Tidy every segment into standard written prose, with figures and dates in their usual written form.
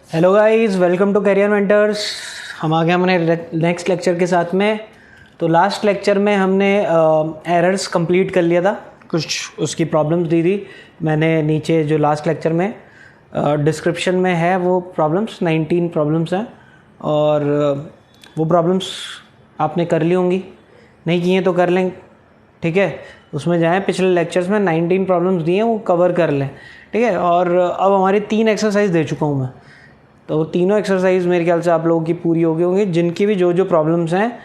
Hello guys, welcome to career mentors. हम आ गए हमारे नेक्स्ट लेक्चर के साथ में। तो लास्ट लेक्चर में हमने एरर्स कंप्लीट कर लिया था, कुछ उसकी प्रॉब्लम्स दी थी मैंने नीचे जो लास्ट लेक्चर में डिस्क्रिप्शन में है। वो प्रॉब्लम्स 19 प्रॉब्लम्स हैं और वो प्रॉब्लम्स आपने कर ली होंगी, नहीं की हैं तो कर लें, ठीक है। उसमें जाएं, पिछले लेक्चर्स में 19 प्रॉब्लम्स दिए हैं, वो कवर कर लें, ठीक है। और अब हमारी 3 एक्सरसाइज दे चुका हूँ मैं, तो तीनों एक्सरसाइज मेरे ख्याल से आप लोगों की पूरी हो गई होंगी। जिनकी भी जो जो प्रॉब्लम्स हैं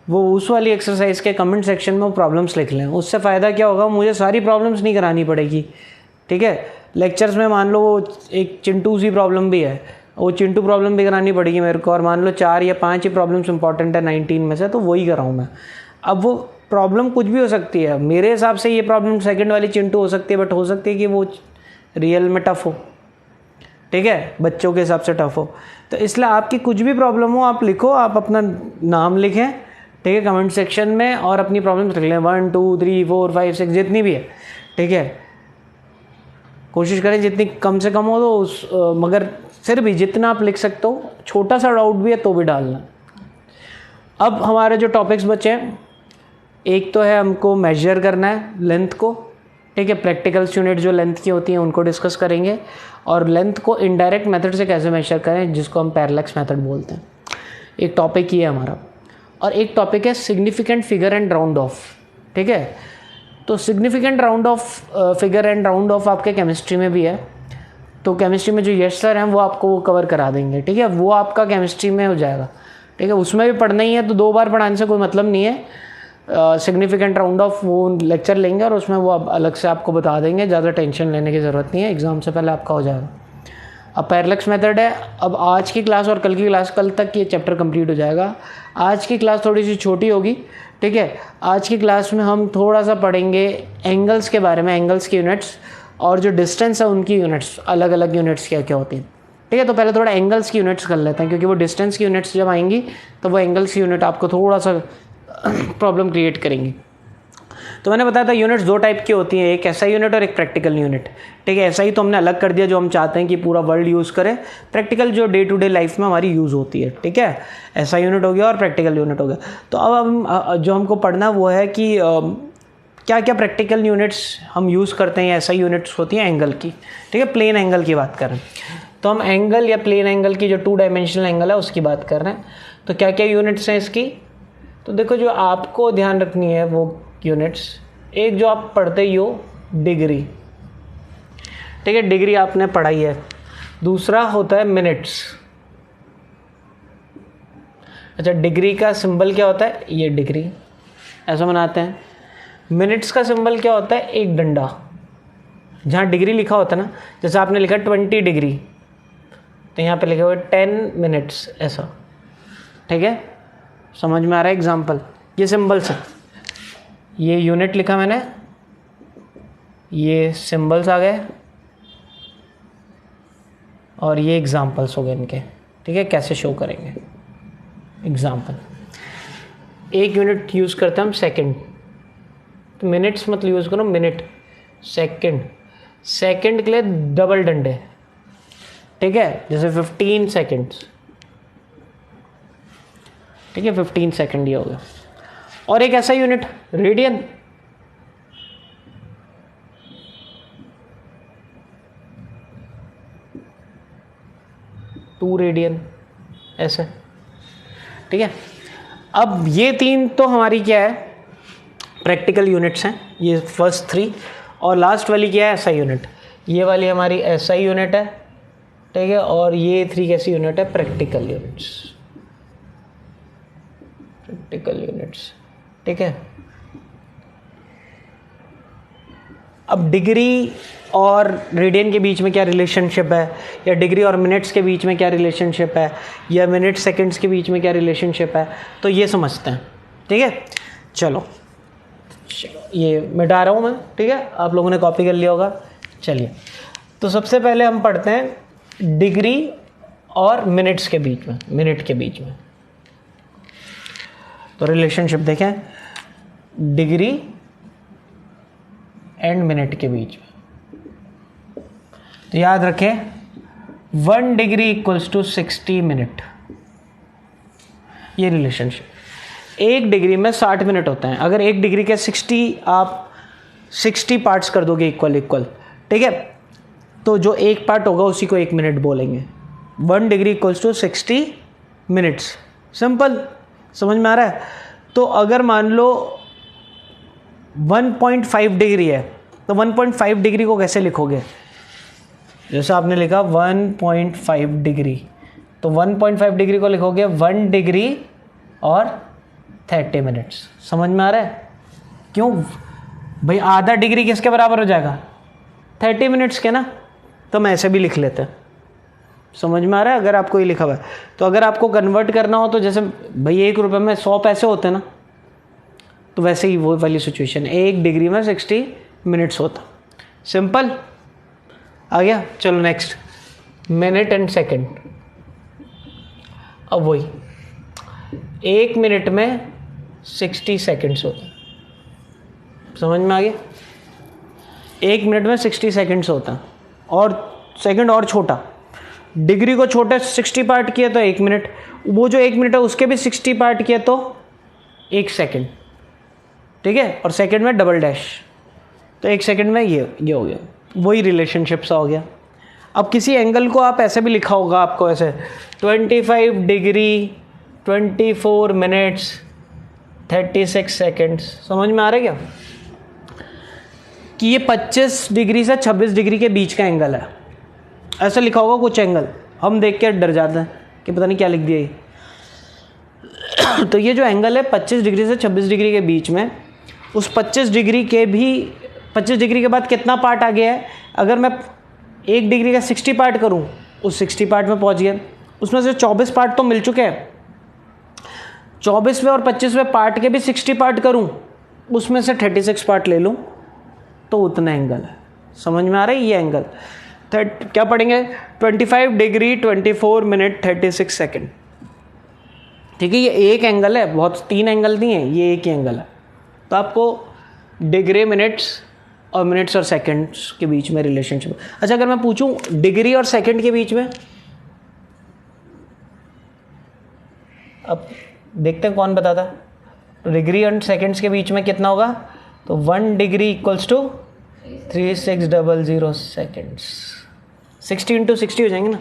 वो उस वाली एक्सरसाइज के कमेंट सेक्शन में वो प्रॉब्लम्स लिख लें। उससे फ़ायदा क्या होगा, मुझे सारी प्रॉब्लम्स नहीं करानी पड़ेगी, ठीक है। लेक्चर्स में मान लो वो एक चिंटू सी प्रॉब्लम भी है, वो चिंटू प्रॉब्लम भी करानी पड़ेगी मेरे को, और मान लो 4 या 5 ही प्रॉब्लम्स इंपॉर्टेंट है 19 में से, तो वही कराऊँ मैं। अब वो प्रॉब्लम कुछ भी हो सकती है, मेरे हिसाब से ये प्रॉब्लम सेकंड वाली चिंटू हो सकती है, बट हो सकती है कि वो रियल में टफ़ हो, ठीक है, बच्चों के हिसाब से टफ हो। तो इसलिए आपकी कुछ भी प्रॉब्लम हो आप लिखो, आप अपना नाम लिखें, ठीक है, कमेंट सेक्शन में, और अपनी प्रॉब्लम लिख लें 1 2 3 4 5 6 जितनी भी है, ठीक है। कोशिश करें जितनी कम से कम हो तो मगर फिर भी जितना आप लिख सकते हो, छोटा सा डाउट भी है तो भी डालना। अब हमारे जो टॉपिक्स बचे हैं, एक तो है हमको मेजर करना है लेंथ को, ठीक है। प्रैक्टिकल्स यूनिट जो लेंथ की होती हैं उनको डिस्कस करेंगे, और लेंथ को इनडायरेक्ट मेथड से कैसे मेजर करें, जिसको हम पैरेलैक्स मेथड बोलते हैं। एक टॉपिक ये है हमारा, और एक टॉपिक है significant figure and round of, ठीक है। तो significant round of figure and round of आपके केमिस्ट्री में भी है, तो केमिस्ट्री में जो यश सर हैं वो आपको वो कवर करा देंगे, ठीक है। वो आपका केमिस्ट्री में हो जाएगा, ठीक है। उसमें भी पढ़ना ही है, तो 2 बार पढ़ाने से कोई मतलब नहीं है। सिग्निफिकेंट राउंड ऑफ वो लेक्चर लेंगे और उसमें वो अलग से आपको बता देंगे, ज़्यादा टेंशन लेने की ज़रूरत नहीं है, एग्ज़ाम से पहले आपका हो जाएगा। अब पैरेलैक्स मेथड है। अब आज की क्लास और कल की क्लास, कल तक ये चैप्टर कंप्लीट हो जाएगा। आज की क्लास थोड़ी सी छोटी होगी, ठीक है। आज की क्लास में हम थोड़ा सा पढ़ेंगे एंगल्स के बारे में, एंगल्स की यूनिट्स, और जो डिस्टेंस है उनकी यूनिट्स, अलग अलग यूनिट्स क्या क्या होती हैं, ठीक है। तो पहले थोड़ा एंगल्स की यूनिट्स कर लेते हैं, क्योंकि वो डिस्टेंस की यूनिट्स जब आएंगी तो वो एंगल्स की यूनिट आपको थोड़ा सा प्रॉब्लम क्रिएट करेंगी। तो मैंने बताया था यूनिट्स 2 टाइप की होती हैं, एक एसआई यूनिट और एक प्रैक्टिकल यूनिट, ठीक है। एसआई तो हमने अलग कर दिया, जो हम चाहते हैं कि पूरा वर्ल्ड यूज़ करे। प्रैक्टिकल जो डे टू डे लाइफ में हमारी यूज़ होती है, ठीक है। एसआई यूनिट हो गया और प्रैक्टिकल यूनिट हो गया। तो अब हम जो हमको पढ़ना वो है कि क्या क्या प्रैक्टिकल यूनिट्स हम यूज़ करते हैं, एसआई यूनिट्स होती हैं एंगल की, ठीक है। प्लेन एंगल की बात कर रहे हैं, तो हम एंगल या प्लेन एंगल की जो 2 डायमेंशनल एंगल है उसकी बात कर रहे हैं। तो क्या क्या यूनिट्स हैं इसकी, तो देखो जो आपको ध्यान रखनी है वो यूनिट्स, एक जो आप पढ़ते ही हो डिग्री, ठीक है, डिग्री आपने पढ़ाई है। दूसरा होता है मिनट्स। अच्छा, डिग्री का सिंबल क्या होता है, ये डिग्री ऐसा बनाते हैं। मिनट्स का सिंबल क्या होता है, एक डंडा, जहाँ डिग्री लिखा होता है ना, जैसे आपने लिखा 20 डिग्री, तो यहाँ पे लिखा हुआ है 10 मिनट्स, ऐसा, ठीक है। समझ में आ रहा है एग्जाम्पल, ये सिंबल्स है, ये यूनिट लिखा मैंने, ये सिंबल्स आ गए, और ये एग्जाम्पल्स हो गए इनके, ठीक है। कैसे शो करेंगे एग्जाम्पल, एक यूनिट यूज़ करते हैं हम सेकंड, तो मिनट्स मत यूज़ करो, मिनट, सेकंड, सेकंड के लिए डबल डंडे, ठीक है, जैसे 15 सेकंड्स, ठीक है, 15 सेकंड ये हो गया। और एक ऐसा यूनिट रेडियन, टू रेडियन, ऐसे, ठीक है। अब ये 3 तो हमारी क्या है, प्रैक्टिकल यूनिट्स हैं, ये फर्स्ट 3, और लास्ट वाली क्या है, एसआई यूनिट। ये वाली हमारी एसआई यूनिट है, ठीक है, और ये 3 कैसी यूनिट है, प्रैक्टिकल यूनिट्स, प्रैक्टिकल यूनिट्स, ठीक है। अब डिग्री और रेडियन के बीच में क्या रिलेशनशिप है, या डिग्री और मिनट्स के बीच में क्या रिलेशनशिप है, या मिनट सेकंड्स के बीच में क्या रिलेशनशिप है, तो ये समझते हैं, ठीक है। चलो ये मिटा रहा हूँ मैं, ठीक है, आप लोगों ने कॉपी कर लिया होगा। चलिए, तो सबसे पहले हम पढ़ते हैं डिग्री और मिनट्स के बीच में, मिनट के बीच में। तो रिलेशनशिप देखें, डिग्री एंड मिनट के बीच में, तो याद रखें 1 डिग्री इक्वल्स टू 60 मिनट। ये रिलेशनशिप 1 डिग्री में 60 मिनट होते हैं। अगर 1 डिग्री के 60 आप 60 पार्ट्स कर दोगे इक्वल इक्वल, ठीक है, तो जो एक पार्ट होगा उसी को 1 मिनट बोलेंगे। 1 degree equals to 60 minutes. Simple, समझ में आ रहा है? तो अगर मान लो 1.5 डिग्री है तो 1.5 डिग्री को कैसे लिखोगे? जैसे आपने लिखा 1.5 डिग्री, तो 1.5 डिग्री को लिखोगे 1 डिग्री और 30 मिनट्स। समझ में आ रहा है? क्यों भाई, आधा डिग्री किसके बराबर हो जाएगा? 30 मिनट्स के ना। तो हम ऐसे भी लिख लेते हैं। समझ में आ रहा है? अगर आपको ये लिखा हुआ है तो अगर आपको कन्वर्ट करना हो तो जैसे भाई 1 रुपये में 100 पैसे होते हैं ना, तो वैसे ही वो वाली सिचुएशन, 1 डिग्री में 60 मिनट्स होता। सिंपल आ गया। चलो नेक्स्ट, मिनट एंड सेकंड। अब वही 1 मिनट में 60 सेकंड्स होता है। समझ में आ गया? 1 मिनट में 60 सेकंड्स होता है। और सेकंड और छोटा, डिग्री को छोटे 60 पार्ट किया तो 1 मिनट, वो जो 1 मिनट है उसके भी 60 पार्ट किया तो 1 सेकंड, ठीक है, और सेकंड में डबल डैश, तो 1 सेकंड में ये हो गया। वही रिलेशनशिप सा हो गया। अब किसी एंगल को आप ऐसे भी लिखा होगा आपको, ऐसे 25 डिग्री 24 मिनट्स 36 सेकंड्स। समझ में आ रहा है क्या? कि ये 25 डिग्री से 26 डिग्री के बीच का एंगल है। ऐसा लिखा होगा कुछ एंगल, हम देख के डर जाते हैं कि पता नहीं क्या लिख दिया ये। तो ये जो एंगल है 25 डिग्री से 26 डिग्री के बीच में, उस 25 डिग्री के भी 25 डिग्री के बाद कितना पार्ट आ गया है? अगर मैं 1 डिग्री का 60 पार्ट करूं, उस 60 पार्ट में पहुंच गया। उसमें से 24 पार्ट तो मिल चुके हैं। 24वें और 25वें पार्ट के भी 60 पार्ट करूं, उसमें से 36 पार्ट ले लूं, तो उतना एंगल है। समझ में आ रहा है? ये एंगल क्या पढ़ेंगे? 25 डिग्री 24 मिनट 36 सेकंड। ठीक है, ये एक एंगल है, बहुत 3 एंगल नहीं है, ये एक ही एंगल है। तो आपको डिग्री मिनट्स और सेकंड्स के बीच में रिलेशनशिप। अच्छा, अगर मैं पूछूं डिग्री और सेकंड के बीच में, अब देखते हैं कौन बताता है। डिग्री एंड सेकंड्स के बीच में कितना होगा? तो 1 डिग्री इक्वल्स टू 3600 सेकेंड्स। 60 × 60 हो जाएंगे ना।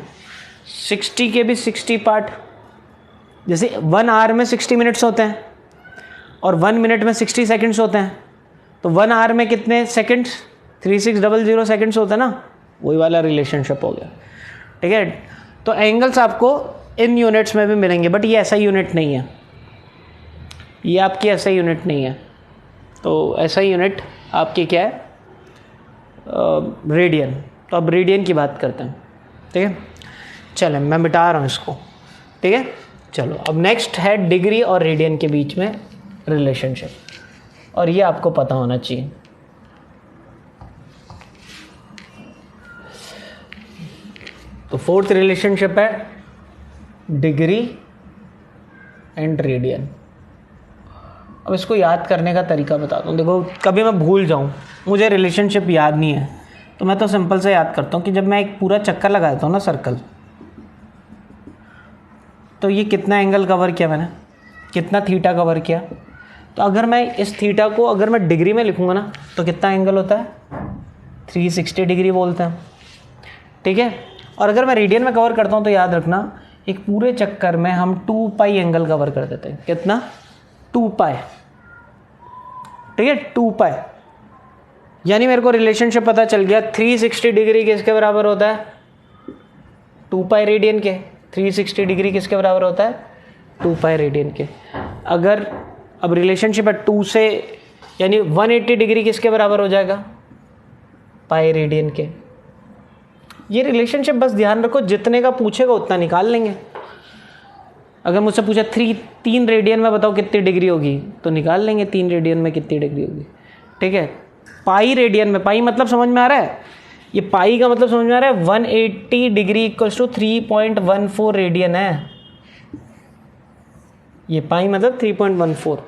60 के भी 60 पार्ट, जैसे 1 आवर में 60 मिनट्स होते हैं और 1 मिनट में 60 सेकंड्स होते हैं, तो 1 आवर में कितने सेकंड्स? 3600 सेकंड्स होते हैं ना। वही वाला रिलेशनशिप हो गया। ठीक है, तो एंगल्स आपको इन यूनिट्स में भी मिलेंगे, बट ये ऐसा यूनिट नहीं है, ये आपकी ऐसा यूनिट नहीं है। तो ऐसा यूनिट आपकी क्या है? रेडियन। तो अब रेडियन की बात करते हैं। ठीक है, चलें मैं मिटा रहा हूँ इसको। ठीक है, चलो अब नेक्स्ट है डिग्री और रेडियन के बीच में रिलेशनशिप, और ये आपको पता होना चाहिए। तो 4th रिलेशनशिप है डिग्री एंड रेडियन। अब इसको याद करने का तरीका बताता हूँ। देखो, कभी मैं भूल जाऊँ, मुझे रिलेशनशिप याद नहीं है, तो मैं तो सिंपल से याद करता हूँ कि जब मैं एक पूरा चक्कर लगाता हूँ ना, सर्कल, तो ये कितना एंगल कवर किया मैंने, कितना थीटा कवर किया। तो अगर मैं इस थीटा को अगर मैं डिग्री में लिखूँगा ना, तो कितना एंगल होता है? 360 डिग्री बोलते हैं। ठीक है, और अगर मैं रेडियन में कवर करता हूँ तो याद रखना, एक पूरे चक्कर में हम 2 पाई एंगल कवर कर देते हैं। कितना? 2 पाई। ठीक है, 2 पाई। यानी मेरे को रिलेशनशिप पता चल गया 360 डिग्री किसके बराबर होता है? 2 पाई रेडियन के। 360 डिग्री किसके बराबर होता है? 2 पाई रेडियन के। अगर अब रिलेशनशिप है 2 से, यानी 180 डिग्री किसके बराबर हो जाएगा? पाई रेडियन के। ये रिलेशनशिप बस ध्यान रखो, जितने का पूछेगा उतना निकाल लेंगे। अगर मुझसे पूछा 3 रेडियन में बताओ कितनी डिग्री होगी, तो निकाल लेंगे 3 रेडियन में कितनी डिग्री होगी। ठीक है, पाई रेडियन में, पाई मतलब समझ में आ रहा है? ये पाई का मतलब समझ में आ रहा है? 180 डिग्री इक्वल्स टू 3.14 रेडियन है। ये पाई मतलब 3.14।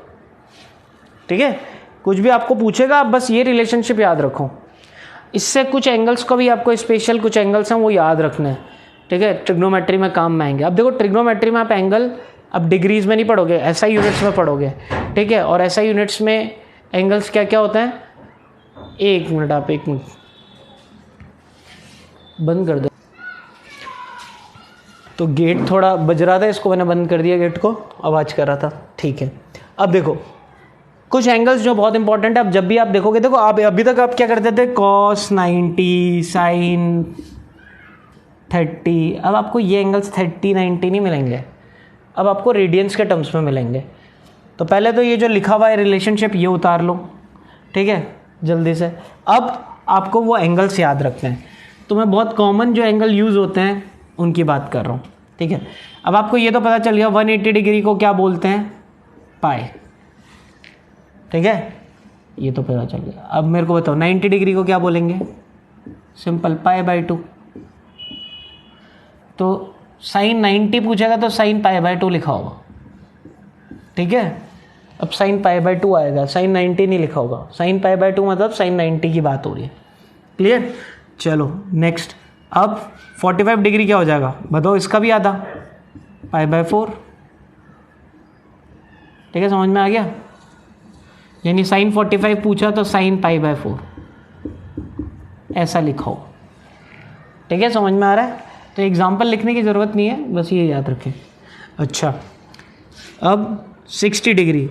ठीक है, कुछ भी आपको पूछेगा आप बस ये रिलेशनशिप याद रखो। इससे कुछ एंगल्स को भी आपको स्पेशल कुछ एंगल्स हैं वो याद रखने हैं। ठीक है, ट्रिग्नोमेट्री में काम में आएंगे। अब देखो ट्रिग्नोमेट्री में आप एंगल अब डिग्रीज में नहीं पढ़ोगे, ऐसा यूनिट्स में पढ़ोगे, ठीक है। और ऐसा यूनिट्स में एंगल्स क्या क्या होता है, एक मिनट आप एक मिनट बंद कर दो। तो गेट थोड़ा बज रहा था, इसको मैंने बंद कर दिया, गेट को आवाज़ कर रहा था, ठीक है। अब देखो कुछ एंगल्स जो बहुत इंपॉर्टेंट है, अब जब भी आप देखोगे, देखो आप अभी तक आप क्या करते थे, cos 90 sin 30, अब आपको ये एंगल्स 30 90 नहीं मिलेंगे, अब आपको रेडियंस के टर्म्स में मिलेंगे। तो पहले तो ये जो लिखा हुआ है रिलेशनशिप ये उतार लो, ठीक है, जल्दी से। अब आपको वो एंगल्स याद रखने हैं, तो मैं बहुत कॉमन जो एंगल यूज़ होते हैं उनकी बात कर रहा हूँ, ठीक है। अब आपको ये तो पता चल गया 180 डिग्री को क्या बोलते हैं, पाई, ठीक है, ये तो पता चल गया। अब मेरे को बताओ 90 डिग्री को क्या बोलेंगे, सिंपल π/2। तो साइन 90 पूछेगा तो साइन π/2 लिखा होगा, ठीक है। अब साइन π/2 आएगा, साइन 90 नहीं लिखा होगा, साइन π/2 मतलब साइन 90 की बात हो रही है, क्लियर। चलो नेक्स्ट, अब 45 डिग्री क्या हो जाएगा बताओ, इसका भी आधा π/4, ठीक है, समझ में आ गया। यानी साइन 45 पूछा तो साइन π/4 ऐसा लिखा हो, ठीक है, समझ में आ रहा है। तो एग्जाम्पल लिखने की ज़रूरत नहीं है, बस ये याद रखें। अच्छा, अब 60 डिग्री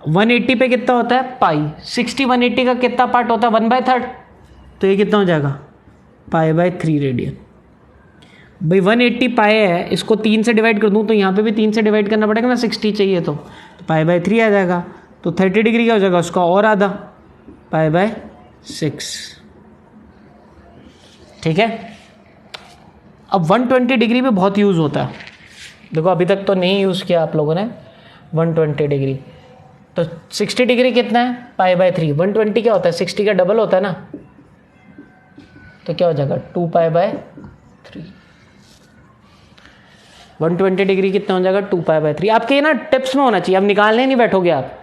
180 पे कितना होता है पाई, 60 180 का कितना पार्ट होता है 1/3, तो ये कितना हो जाएगा π/3 रेडियन। भाई 180 पाई है, इसको 3 से डिवाइड कर दूँ तो यहाँ पे भी 3 से डिवाइड करना पड़ेगा ना, 60 चाहिए तो π/3 आ जाएगा। तो 30 डिग्री क्या हो जाएगा, उसका और आधा π/6, ठीक है। अब 120 डिग्री में बहुत यूज़ होता है, देखो अभी तक तो नहीं यूज़ किया आप लोगों ने 120 डिग्री। तो 60 डिग्री कितना है π/3, 120 क्या होता है 60 का डबल होता है ना, तो क्या हो जाएगा 2π/3। 120 डिग्री कितना हो जाएगा 2π/3। आपके ये ना टिप्स में होना चाहिए, अब निकालने नहीं बैठोगे आप,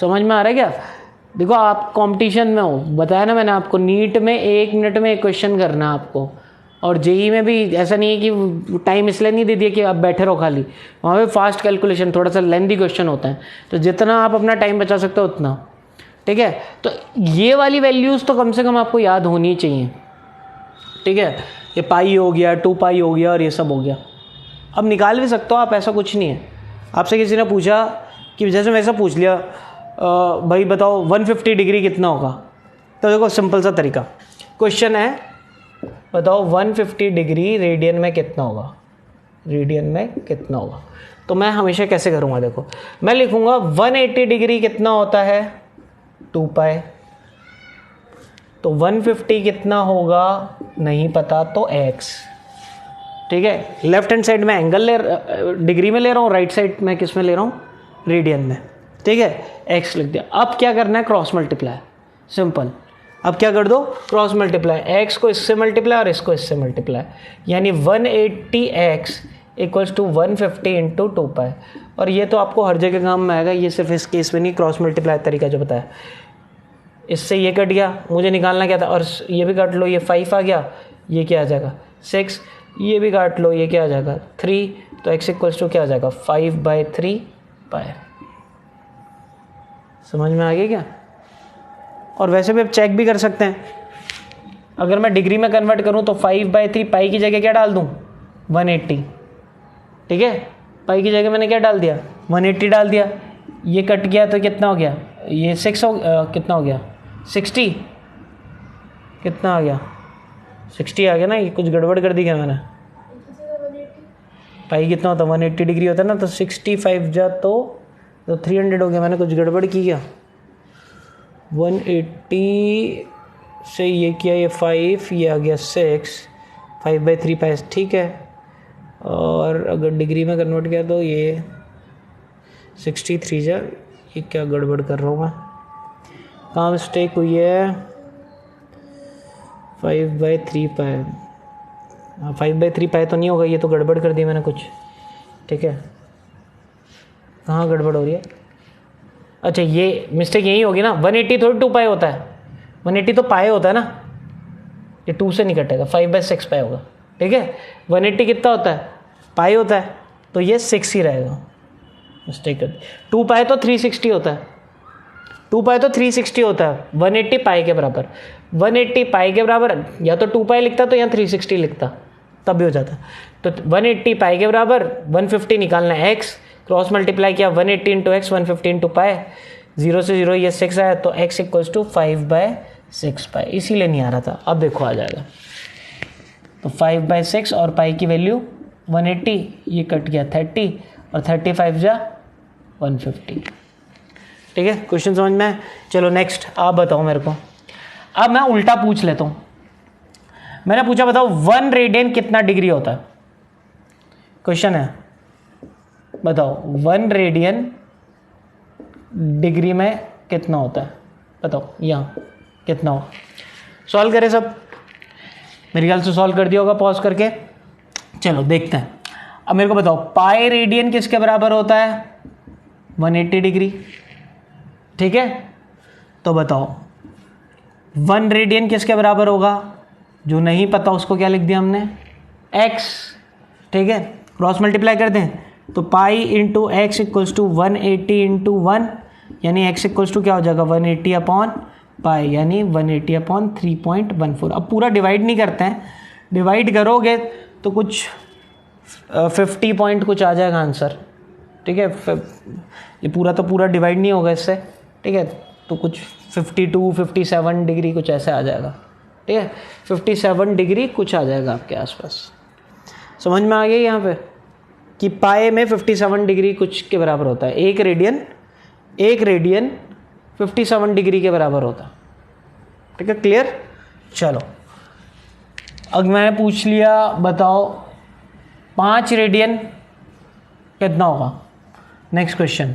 समझ में आ रहा है क्या। देखो आप कंपटीशन में हो, बताया ना मैंने आपको, नीट में 1 मिनट में एक क्वेश्चन करना है आपको, और जेई में भी ऐसा नहीं है कि टाइम इसलिए नहीं दे दिया कि आप बैठे रहो खाली, वहाँ पे फास्ट कैलकुलेशन, थोड़ा सा लेंथी क्वेश्चन होता है, तो जितना आप अपना टाइम बचा सकते हो उतना, ठीक है। तो ये वाली वैल्यूज़ तो कम से कम आपको याद होनी चाहिए, ठीक है। ये पाई हो गया, 2 पाई हो गया और ये सब हो गया। अब निकाल भी सकते हो आप, ऐसा कुछ नहीं है। आपसे किसी ने पूछा कि जैसे मैं ऐसा पूछ लिया भाई बताओ 150 डिग्री कितना होगा, तो देखो सिंपल सा तरीका, क्वेश्चन है बताओ 150 डिग्री रेडियन में कितना होगा, रेडियन में कितना होगा। तो मैं हमेशा कैसे करूँगा, देखो मैं लिखूँगा 180 डिग्री कितना होता है 2 पाई, तो 150 कितना होगा नहीं पता तो x, ठीक है। लेफ्ट हैंड साइड में एंगल डिग्री में ले रहा हूँ, राइट साइड में किस में ले रहा हूँ रेडियन में, ठीक है, x लिख दिया। अब क्या करना है क्रॉस मल्टीप्लाई, सिंपल। अब क्या कर दो क्रॉस मल्टीप्लाई, x को इससे मल्टीप्लाई और इसको इससे मल्टीप्लाई, यानी 180x इक्वल्स टू 150 इंटू 2 पाई। और ये तो आपको हर जगह काम में आएगा, ये सिर्फ इस केस में नहीं, क्रॉस मल्टीप्लाई तरीका जो बताया, इससे ये कट गया, मुझे निकालना क्या था, और ये भी काट लो, ये 5 आ गया, ये क्या आ जाएगा 6, ये भी काट लो, ये क्या आ जाएगा 3, तो x इक्वल्स टू क्या आ जाएगा 5/3 पाई। समझ में आ गया क्या। और वैसे भी आप चेक भी कर सकते हैं, अगर मैं डिग्री में कन्वर्ट करूं तो 5/3 पाई की जगह क्या डाल दूं 180, ठीक है, पाई की जगह मैंने क्या डाल दिया 180 डाल दिया, ये कट गया तो कितना हो गया, ये 6 कितना हो गया 60, कितना आ गया 60 आ गया ना, ये कुछ गड़बड़ कर दी क्या मैंने, पाई कितना होता 180 डिग्री होता है ना, तो 65 जा तो 300 हो गया, मैंने कुछ गड़बड़ की क्या, 180 से ये किया, ये 5, ये आ गया 6, 5/3 पाई, ठीक है। और अगर डिग्री में कन्वर्ट किया तो ये 63 जा, ये क्या गड़बड़ कर रहा हूँ मैं, कहाँ मिस्टेक हुई है, 5/3 पाई, 5/3 पाई तो नहीं होगा, ये तो गड़बड़ कर दी मैंने कुछ, ठीक है, कहाँ गड़बड़ हो रही है, अच्छा ये मिस्टेक यही होगी ना, 180 थोड़ी 2 पाई होता है, 180 तो पाई होता है ना, ये 2 से नहीं कटेगा, 5/6 पाई होगा, ठीक है, 180 कितना होता है, पाई होता है, तो ये 6 ही रहेगा, मिस्टेक कर दी। 2 पाई तो 360 होता है, 2 पाई तो 360 होता है, 180 पाई के बराबर, 180 पाई के बराबर, या तो 2 पाई लिखता तो यहाँ 360 लिखता, तब भी हो जाता। तो 180 पाई के बराबर 150 निकालना है, x क्रॉस मल्टीप्लाई किया 180 इंटू एक्स 150 इंटू पाई, 0 से 0 ये 6 आया, तो x इक्वल्स टू 5/6 पाई, इसीलिए नहीं आ रहा था, अब देखो आ जाएगा। तो 5/6 और पाई की वैल्यू 180, ये कट गया 30 और 35 जा 150। ठीक है, क्वेश्चन समझ में है। चलो नेक्स्ट आप बताओ मेरे को। अब मैं उल्टा पूछ लेता हूँ, मैंने पूछा बताओ 1 रेडियन कितना डिग्री होता है। क्वेश्चन है बताओ 1 रेडियन डिग्री में कितना होता है, बताओ यहाँ कितना हो। सॉल्व करें सब, मेरे ख्याल से सॉल्व कर दिया होगा पॉज करके। चलो देखते हैं। अब मेरे को बताओ पाई रेडियन किसके बराबर होता है, 180 डिग्री। ठीक है, तो बताओ 1 रेडियन किसके बराबर होगा, जो नहीं पता उसको क्या लिख दिया हमने, x। ठीक है, क्रॉस मल्टीप्लाई कर दें तो pi into x equals to 180 into 1, यानी x इक्वल्स टू क्या हो जाएगा 180 अपॉन पाई, यानी 180 अपॉन 3.14। अब पूरा डिवाइड नहीं करते हैं, डिवाइड करोगे तो कुछ 50 पॉइंट कुछ आ जाएगा आंसर। ठीक है, ये पूरा तो पूरा डिवाइड नहीं होगा इससे। ठीक है, तो कुछ 52 57 डिग्री कुछ ऐसे आ जाएगा। ठीक है, 57 डिग्री कुछ आ जाएगा आपके आसपास। समझ में आ गया यहाँ पे कि पाए में 57 डिग्री कुछ के बराबर होता है। एक रेडियन 57 डिग्री के बराबर होता है। ठीक है, क्लियर। चलो अब मैंने पूछ लिया बताओ 5 रेडियन कितना होगा। नेक्स्ट क्वेश्चन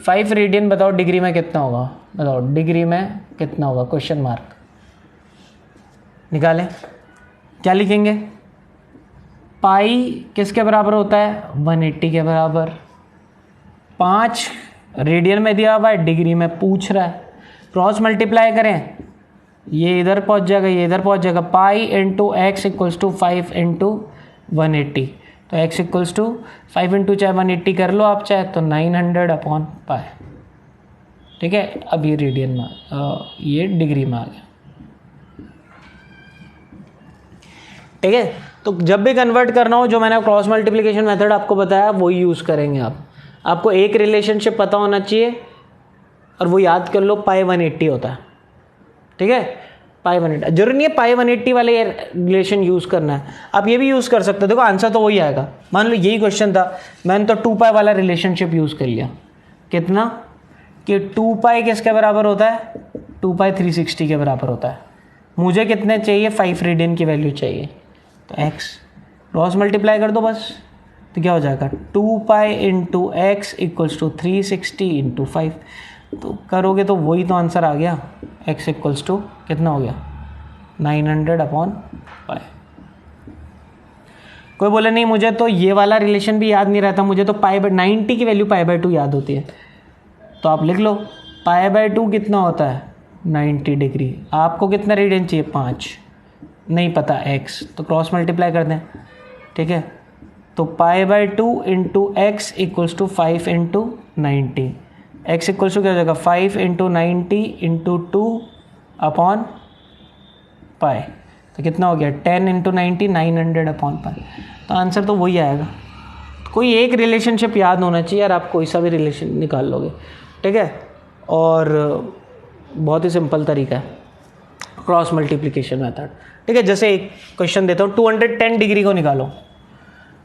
5 रेडियन बताओ डिग्री में कितना होगा, बताओ डिग्री में कितना होगा, क्वेश्चन मार्क निकालें। क्या लिखेंगे, पाई किसके बराबर होता है, 180 के बराबर। 5 रेडियन में दिया हुआ है, डिग्री में पूछ रहा है, क्रॉस मल्टीप्लाई करें, ये इधर पहुंच जाएगा, ये इधर पहुंच जाएगा। Pi into x equals to 5 into 180, तो x इक्वल्स टू 5 इंटू चाहे 180 कर लो आप चाहे, तो 900 अपॉन पाई। ठीक है, अब ये रेडियन में ये डिग्री में आ गया। ठीक है, तो जब भी कन्वर्ट करना हो, जो मैंने क्रॉस मल्टीप्लिकेशन मेथड आपको बताया वही यूज़ करेंगे आप। आपको एक रिलेशनशिप पता होना चाहिए और वो याद कर लो, पाई 180 होता है। ठीक है, पाई 180, जरूरी नहीं है पाई 180 वाले रिलेशन यूज़ करना है, आप ये भी यूज़ कर सकते हो। देखो आंसर तो वही आएगा। मान लो यही क्वेश्चन था, मैंने तो 2 पाई वाला रिलेशनशिप यूज़ कर लिया। कितना कि 2 पाई किसके बराबर होता है, 2 पाई 360 के बराबर होता है। मुझे कितने चाहिए, 5 रेडियन की वैल्यू चाहिए, तो x क्रॉस मल्टीप्लाई कर दो बस, तो क्या हो जाएगा 2 pi into x equals to 360 into 5, तो करोगे तो वही तो आंसर आ गया। x इक्वल्स टू कितना हो गया 900 अपॉन पाई। कोई बोले नहीं मुझे तो ये वाला रिलेशन भी याद नहीं रहता, मुझे तो पाई बाई 90 की वैल्यू पाई बाई 2 याद होती है, तो आप लिख लो पाई बाई 2 कितना होता है 90 डिग्री। आपको कितना रेडियन चाहिए, 5, नहीं पता x, तो क्रॉस मल्टीप्लाई कर दें। ठीक है, तो pi by 2 into x equals to 5 into 90, x equals to क्या हो जाएगा 5 इंटू 90 इंटू 2 अपॉन पाई, तो कितना हो गया 10 इंटू 90 900 अपॉन पाई। तो आंसर तो वही आएगा। कोई एक रिलेशनशिप याद होना चाहिए यार, आप कोई सा भी रिलेशन निकाल लोगे। ठीक है, और बहुत ही सिंपल तरीका है क्रॉस मल्टीप्लिकेशन मेथड। ठीक है, जैसे एक क्वेश्चन देता हूँ, 210 डिग्री को निकालो।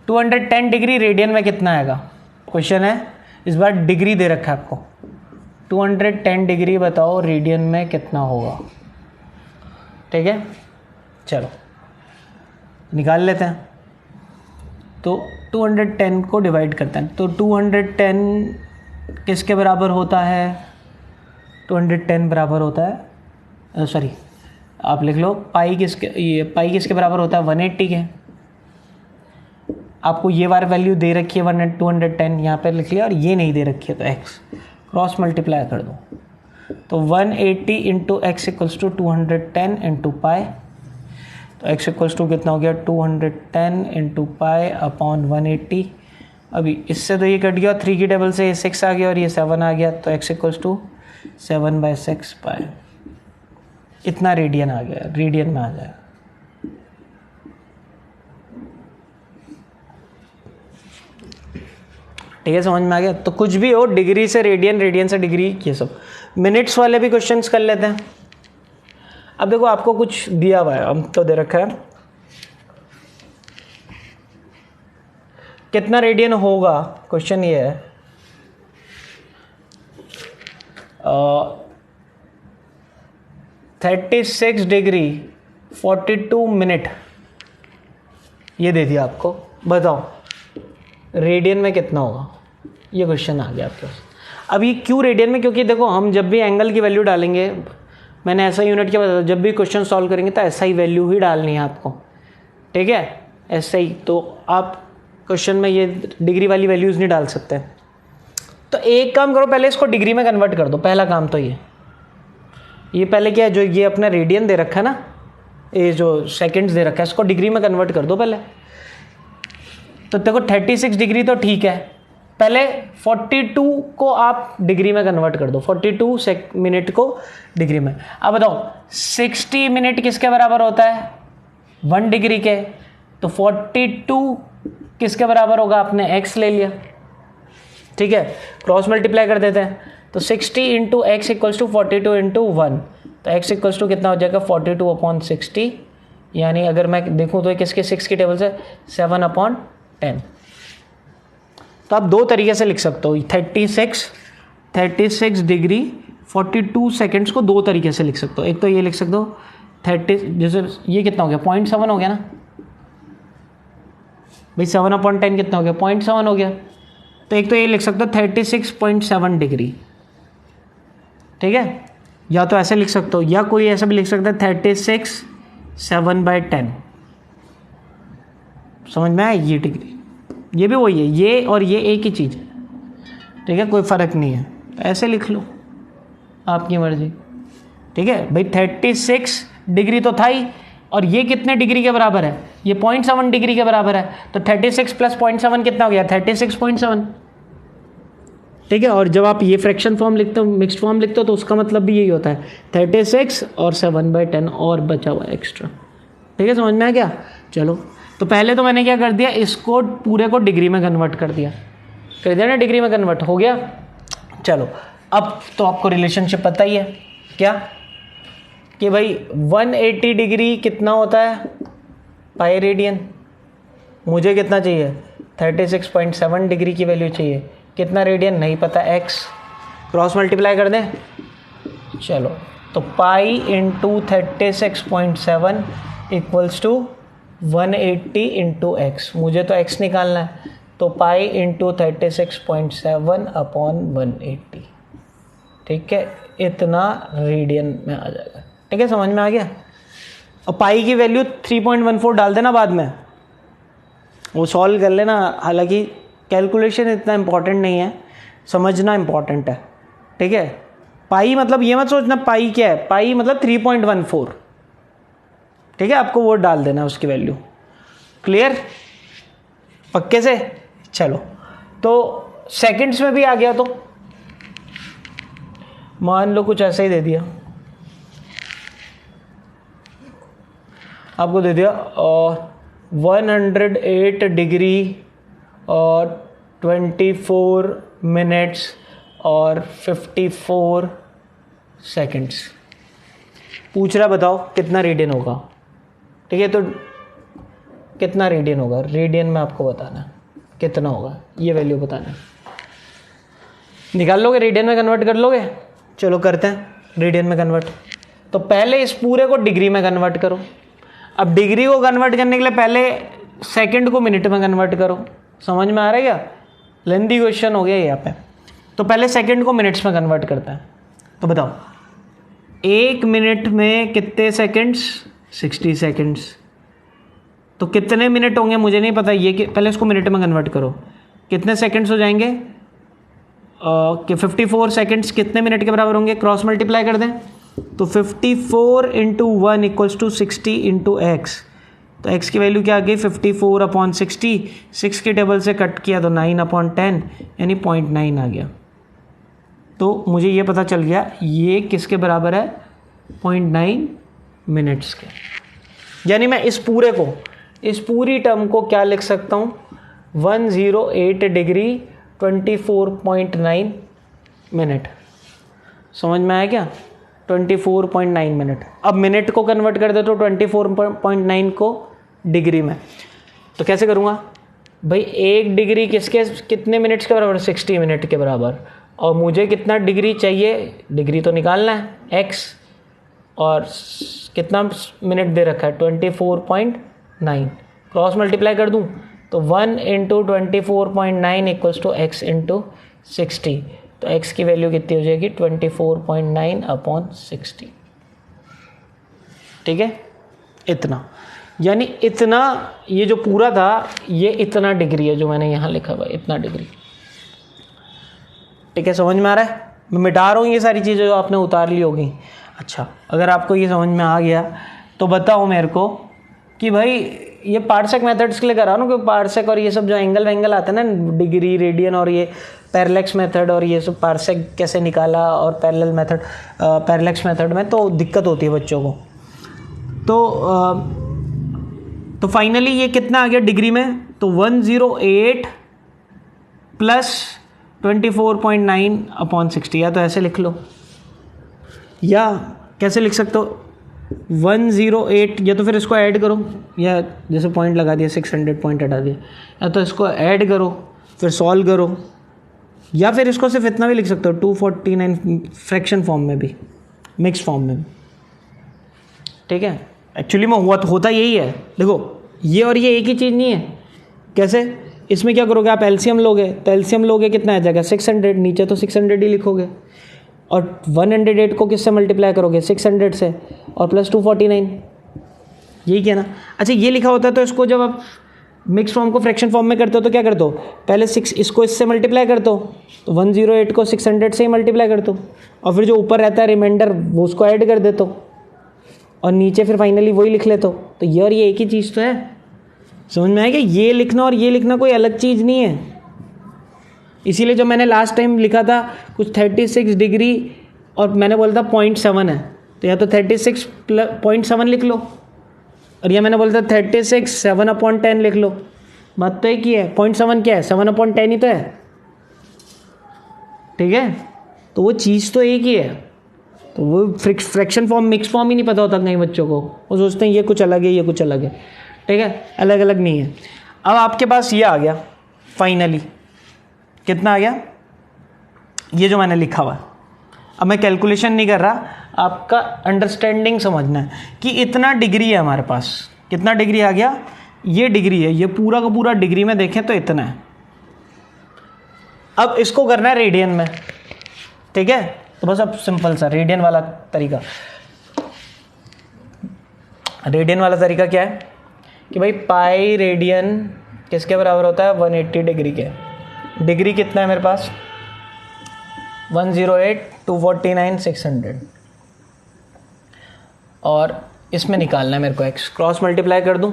210 डिग्री रेडियन में कितना आएगा, क्वेश्चन है, इस बार डिग्री दे रखा है आपको। 210 डिग्री बताओ रेडियन में कितना होगा। ठीक है, चलो निकाल लेते हैं। तो 210 को डिवाइड करते हैं, तो 210 किसके बराबर होता है, 210 बराबर होता है, सॉरी आप लिख लो पाई किसके बराबर होता है 180 के। आपको ये वाली वैल्यू दे रखी है 210, यहाँ पर लिख लिया, और ये नहीं दे रखी है तो x क्रॉस मल्टीप्लाई कर दो, तो 180 into x equals to 210 into pi. तो x इक्वल्स टू कितना हो गया 210 इंटू पाई अपॉन 180। अभी इससे तो ये कट गया, 3 की टेबल से ये 6 आ गया और ये 7 आ गया, तो x इक्वल्स टू 7/6 पाई, इतना रेडियन आ गया, रेडियन में आ जाएगा। ठीक है, समझ में आ गया। तो कुछ भी हो, डिग्री से रेडियन, रेडियन से डिग्री, ये सब। मिनट्स वाले भी क्वेश्चंस कर लेते हैं। अब देखो आपको कुछ दिया हुआ है, हम तो दे रखा है कितना रेडियन होगा, क्वेश्चन ये है 36 डिग्री 42 मिनट, ये दे दिया आपको, बताओ रेडियन में कितना होगा। ये क्वेश्चन आ गया आपके पास। अब ये क्यों रेडियन में, क्योंकि देखो हम जब भी एंगल की वैल्यू डालेंगे, मैंने ऐसा यूनिट क्या बताया, जब भी क्वेश्चन सॉल्व करेंगे तो ऐसा ही वैल्यू ही डालनी है आपको, ठीक है, ऐसा ही। तो आप क्वेश्चन में ये डिग्री वाली वैल्यूज़ नहीं डाल सकते। तो एक काम करो, पहले इसको डिग्री में कन्वर्ट कर दो, पहला काम तो ये पहले क्या है, जो ये अपना रेडियन दे रखा है ना, ये जो सेकंड्स दे रखा है, इसको डिग्री में कन्वर्ट कर दो पहले। तो देखो 36 डिग्री तो ठीक है, पहले 42 को आप डिग्री में कन्वर्ट कर दो, 42 मिनट को डिग्री में। अब बताओ 60 मिनट किसके बराबर होता है, 1 डिग्री के, तो 42 किसके बराबर होगा, आपने x ले लिया, ठीक है, क्रॉस मल्टीप्लाई कर देते हैं। तो 60 into x equals to 42 into 1, तो x इक्वल्स टू कितना हो जाएगा 42/60, यानी अगर मैं देखूँ तो किसके 6 की टेबल से 7/10। तो आप दो तरीके से लिख सकते हो, 36 डिग्री 42 सेकेंड्स को दो तरीके से लिख सकते हो। एक तो ये लिख सकते हो 30, जैसे ये कितना हो गया 0.7 हो गया ना भाई, 7/10 कितना हो गया 0.7 हो गया। तो एक तो ये लिख सकते हो 36.7 डिग्री, ठीक है, या तो ऐसे लिख सकते हो, या कोई ऐसा भी लिख सकता है 36 7/10। समझ में आया, ये डिग्री, ये भी वही है, ये और ये एक ही चीज़ है, ठीक है, कोई फ़र्क नहीं है। तो ऐसे लिख लो, आपकी मर्जी, ठीक है भाई। 36 डिग्री तो था ही, और ये कितने डिग्री के बराबर है, ये 0.7 डिग्री के बराबर है। तो 36 प्लस 0.7 कितना हो गया 36.7, ठीक है। और जब आप ये फ्रैक्शन फॉर्म लिखते हो, मिक्स्ड फॉर्म लिखते हो, तो उसका मतलब भी यही होता है 36 और 7/10 और बचा हुआ एक्स्ट्रा, ठीक है, समझ में आ गया। चलो, तो पहले तो मैंने क्या कर दिया, इसको पूरे को डिग्री में कन्वर्ट कर दिया ना, डिग्री में कन्वर्ट हो गया। चलो, अब तो आपको रिलेशनशिप पता ही है क्या, कि भाई 180 डिग्री कितना होता है पाई रेडियन, मुझे कितना चाहिए 36.7 डिग्री की वैल्यू चाहिए, कितना रेडियन नहीं पता, x, क्रॉस मल्टीप्लाई कर दें। चलो, तो pi into 36.7 equals to 180 into x, मुझे तो x निकालना है, तो पाई इंटू 36.7 अपॉन 180, ठीक है, इतना रेडियन में आ जाएगा, ठीक है, समझ में आ गया। और पाई की वैल्यू 3.14 डाल देना बाद में, वो सॉल्व कर लेना। हालांकि कैलकुलेशन इतना इम्पॉर्टेंट नहीं है, समझना इम्पॉर्टेंट है, ठीक है। पाई मतलब ये मत सोचना पाई क्या है, पाई मतलब 3.14, ठीक है, आपको वो डाल देना उसकी वैल्यू। क्लियर, पक्के से। चलो, तो सेकंड्स में भी आ गया, तो मान लो कुछ ऐसा ही दे दिया आपको, दे दिया 108 डिग्री और 24 मिनट्स और 54 सेकंड्स पूछ रहा, बताओ कितना रेडियन होगा, ठीक है। तो कितना रेडियन होगा, रेडियन में आपको बताना कितना होगा, ये वैल्यू बताना, निकाल लोगे, रेडियन में कन्वर्ट कर लोगे। चलो करते हैं रेडियन में कन्वर्ट। तो पहले इस पूरे को डिग्री में कन्वर्ट करो। अब डिग्री को कन्वर्ट करने के लिए पहले सेकंड को मिनट में कन्वर्ट करो, समझ में आ रहा है क्या, लेंथी क्वेश्चन हो गया यहाँ पे। तो पहले सेकंड को मिनट्स में कन्वर्ट करते हैं। तो बताओ 1 मिनट में कितने सेकंड्स, 60 सेकंड्स। तो कितने मिनट होंगे मुझे नहीं पता, ये कि पहले इसको मिनट में कन्वर्ट करो, कितने सेकंड्स हो जाएंगे कि 54 सेकंड्स कितने मिनट के बराबर होंगे, क्रॉस मल्टीप्लाई कर दें। तो 54 इंटू 1 इक्वल्स टू 60 इंटू एक्स, तो x की वैल्यू क्या आ गई 54/60, 6 के टेबल से कट किया तो 9/10 यानी 0.9 आ गया। तो मुझे ये पता चल गया ये किसके बराबर है, 0.9 मिनट्स के। यानी मैं इस पूरी टर्म को क्या लिख सकता हूँ, 108 डिग्री 24.9 मिनट। समझ में आया क्या, 24.9 मिनट। अब मिनट को कन्वर्ट कर दे तो 24.9 को डिग्री में, तो कैसे करूँगा भाई, 1 डिग्री कितने मिनट्स के बराबर, 60 मिनट के बराबर। और मुझे कितना डिग्री चाहिए, डिग्री तो निकालना है x, और कितना मिनट दे रखा है 24.9, क्रॉस मल्टीप्लाई कर दूं तो 1 × 24.9 इक्वल्स टू x × 60। तो x की वैल्यू कितनी हो जाएगी 24.9/60। ठीक है, इतना, यानी इतना, ये जो पूरा था ये इतना डिग्री है जो मैंने यहाँ लिखा हुआ है, इतना डिग्री। ठीक है, समझ में आ रहा है। मैं मिटा रहा हूँ ये सारी चीज़ें जो आपने उतार ली होगी। अच्छा, अगर आपको ये समझ में आ गया तो बताओ मेरे को कि भाई ये पार्सेक मेथड्स के लिए करा रहा हूँ, क्योंकि पार्सेक और ये सब जो एंगल वेंगल आते हैं ना, डिग्री रेडियन और ये पैरेलैक्स मेथड और ये सब, पार्सेक कैसे निकाला और पैरेलल मेथड, पैरेलैक्स मेथड में तो दिक्कत होती है बच्चों को। तो फाइनली ये कितना आ गया डिग्री में, तो 108 प्लस 24.9/60, या तो ऐसे लिख लो, या कैसे लिख सकते हो 108, या तो फिर इसको ऐड करो, या जैसे पॉइंट लगा दिया 600 पॉइंट हटा दिया, या तो इसको ऐड करो फिर सॉल्व करो, या फिर इसको सिर्फ इतना भी लिख सकते हो 249 फ्रैक्शन फॉर्म में भी, मिक्स फॉर्म में भी। ठीक है, एक्चुअली में होता यही है। देखो ये और ये एक ही चीज़ नहीं है। कैसे, इसमें क्या करोगे आप, एलसीएम लोगे, तो एलसीएम लोगे कितना आ जाएगा 600, नीचे तो 600 ही लिखोगे, और 108 को किससे मल्टीप्लाई करोगे 600 से, और प्लस 249, यही क्या ना। अच्छा, ये लिखा होता है तो इसको जब आप मिक्स फॉर्म को फ्रैक्शन फॉर्म में करते हो तो क्या करते हो, पहले 6 इसको इससे मल्टीप्लाई करते हो, तो 108 को 600 से ही मल्टीप्लाई करते हो, और फिर जो ऊपर रहता है रिमाइंडर वो उसको ऐड कर देते हो, और नीचे फिर फाइनली वही लिख लेते हो। तो ये और ये एक ही चीज़ तो है। समझ में आएगा, ये लिखना और ये लिखना कोई अलग चीज़ नहीं है। इसीलिए जब मैंने लास्ट टाइम लिखा था कुछ 36 डिग्री और मैंने बोला था 0.7 है, तो या तो 36 + 0.7 लिख लो, और यह मैंने बोला था 36 7/10 लिख लो। बात तो एक ही है, 0.7 क्या है, 7/10 ही तो है। ठीक है, तो वो चीज़ तो एक ही है। तो वो फ्रैक्शन फॉर्म मिक्स फॉर्म ही नहीं पता होता कई बच्चों को, वो सोचते हैं ये कुछ अलग है, ये कुछ अलग है। ठीक है, अलग अलग नहीं है। अब आपके पास ये आ गया फाइनली, कितना आ गया, ये जो मैंने लिखा हुआ है। अब मैं कैलकुलेशन नहीं कर रहा, आपका अंडरस्टैंडिंग समझना है कि इतना डिग्री है हमारे पास। कितना डिग्री आ गया, ये डिग्री है, ये पूरा का पूरा डिग्री में देखें तो इतना है। अब इसको करना है रेडियन में। ठीक है, तो बस अब सिंपल सा रेडियन वाला तरीका। रेडियन वाला तरीका क्या है कि भाई पाई रेडियन किसके बराबर होता है, 180 डिग्री के। डिग्री कितना है मेरे पास, 108 249 600, और इसमें निकालना है मेरे को x। क्रॉस मल्टीप्लाई कर दूं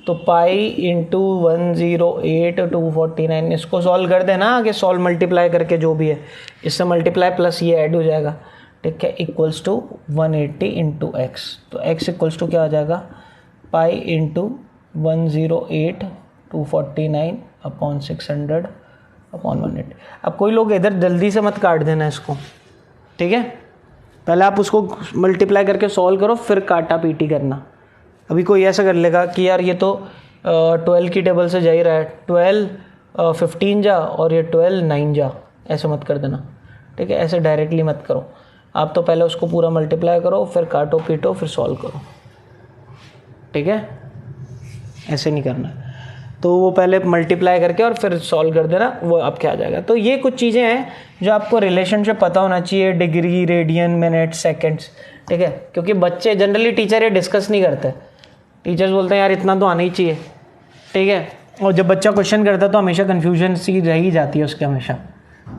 तो पाई इंटू 108 249, इसको सॉल्व कर देना आगे, सॉल्व मल्टीप्लाई करके जो भी है इससे मल्टीप्लाई प्लस ये ऐड हो जाएगा। ठीक है, इक्वल्स टू 180 इंटू एक्स। तो x इक्वल्स टू क्या आ जाएगा, पाई इंटू 108 249/600/180। अब कोई लोग इधर जल्दी से मत काट देना इसको। ठीक है, पहले आप उसको मल्टीप्लाई करके सॉल्व करो, फिर काटा पीटी करना। अभी कोई ऐसा कर लेगा कि यार ये तो 12 की टेबल से जा ही रहा है, 12 15 जा और ये 12 9 जा, ऐसे मत कर देना। ठीक है, ऐसे डायरेक्टली मत करो आप, तो पहले उसको पूरा मल्टीप्लाई करो, फिर काटो पीटो, फिर सॉल्व करो। ठीक है, ऐसे नहीं करना। तो वो पहले मल्टीप्लाई करके और फिर सॉल्व कर देना, वो आपके आ जाएगा। तो ये कुछ चीज़ें हैं जो आपको रिलेशनशिप पता होना चाहिए, डिग्री रेडियन मिनट सेकेंड्स। ठीक है, क्योंकि बच्चे जनरली टीचर ये डिस्कस नहीं करते। टीचर्स बोलते हैं यार इतना तो आना ही चाहिए। ठीक है, और जब बच्चा क्वेश्चन करता है तो हमेशा कन्फ्यूजन सी रह ही जाती है उसके हमेशा।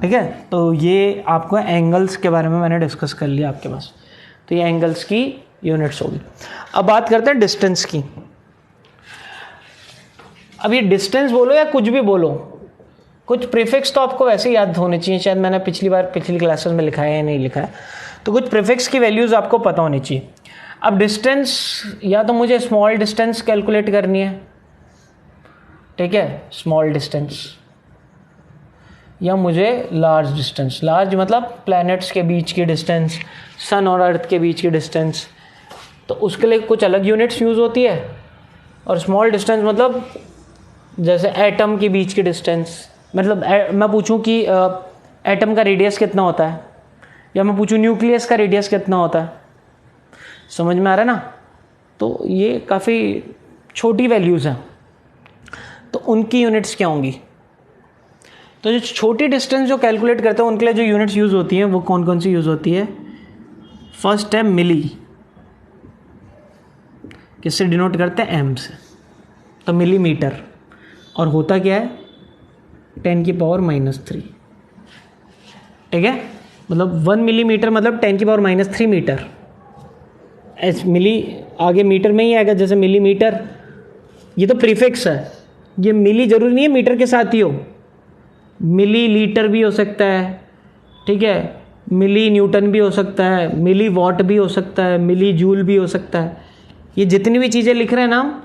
ठीक है, तो ये आपको एंगल्स के बारे में मैंने डिस्कस कर लिया आपके पास। तो ये एंगल्स की यूनिट्स होगी। अब बात करते हैं डिस्टेंस की। अब ये डिस्टेंस बोलो या कुछ भी बोलो, कुछ प्रीफिक्स तो आपको वैसे ही याद होने चाहिए, शायद मैंने पिछली क्लासेस में लिखा है या नहीं लिखा है, तो कुछ प्रीफिक्स की वैल्यूज़ आपको पता होनी चाहिए। अब डिस्टेंस या तो मुझे स्मॉल डिस्टेंस कैलकुलेट करनी है, ठीक है, स्मॉल डिस्टेंस, या मुझे लार्ज डिस्टेंस, लार्ज मतलब प्लैनेट्स के बीच की डिस्टेंस, सन और अर्थ के बीच की डिस्टेंस, तो उसके लिए कुछ अलग यूनिट्स यूज़ होती है। और स्मॉल डिस्टेंस मतलब जैसे एटम के बीच की डिस्टेंस, मतलब मैं पूछूं कि एटम का रेडियस कितना होता है, या मैं पूछूं न्यूक्लियस का रेडियस कितना होता है, समझ में आ रहा है ना। तो ये काफ़ी छोटी वैल्यूज़ हैं, तो उनकी यूनिट्स क्या होंगी। तो जो छोटी डिस्टेंस जो कैलकुलेट करते हैं उनके लिए जो यूनिट्स यूज़ होती हैं वो कौन कौन सी यूज़ होती है। फर्स्ट है मिली, किससे डिनोट करते हैं, एम से, तो मिलीमीटर, और होता क्या है 10⁻⁻3, ठीक है, मतलब 1 मिलीमीटर मतलब 10⁻³ मीटर। एस मिली आगे मीटर में ही आएगा, जैसे मिलीमीटर, ये तो प्रीफिक्स है, ये मिली जरूरी नहीं है मीटर के साथ ही हो, मिली लीटर भी हो सकता है, ठीक है, मिली न्यूटन भी हो सकता है, मिली वॉट भी हो सकता है, मिली जूल भी हो सकता है। ये जितनी भी चीज़ें लिख रहे हैं ना,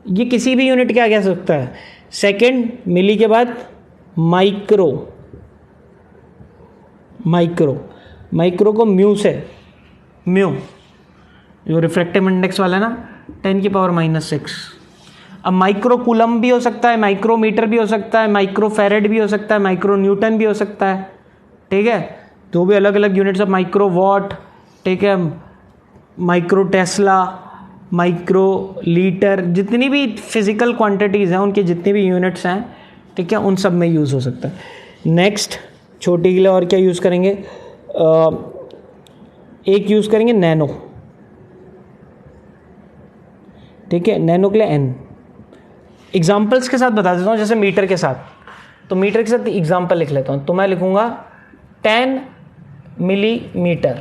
ये किसी भी यूनिट क्या कह सकता है। सेकंड मिली के बाद माइक्रो, माइक्रो, माइक्रो को म्यू से, म्यू जो रिफ्रैक्टिव इंडेक्स वाला है ना 10⁻⁻6। अब माइक्रो कूलम भी हो सकता है, माइक्रोमीटर भी हो सकता है, माइक्रो फैरेड भी हो सकता है, माइक्रो न्यूटन भी हो सकता है, ठीक है, तो भी अलग अलग यूनिट्स ऑफ माइक्रो वॉट, ठीक है, माइक्रो टेस्ला, माइक्रो लीटर, जितनी भी फिजिकल क्वांटिटीज़ हैं उनके जितने भी यूनिट्स हैं, ठीक है, उन सब में यूज़ हो सकता है। नेक्स्ट छोटी के लिए और क्या यूज़ करेंगे, एक यूज़ करेंगे नैनो, ठीक है, नैनो के लिए एन। एग्जाम्पल्स के साथ बता देता हूँ, जैसे मीटर के साथ, तो मीटर के साथ एग्जाम्पल लिख लेता हूँ, तो मैं लिखूँगा 10 मिलीमीटर,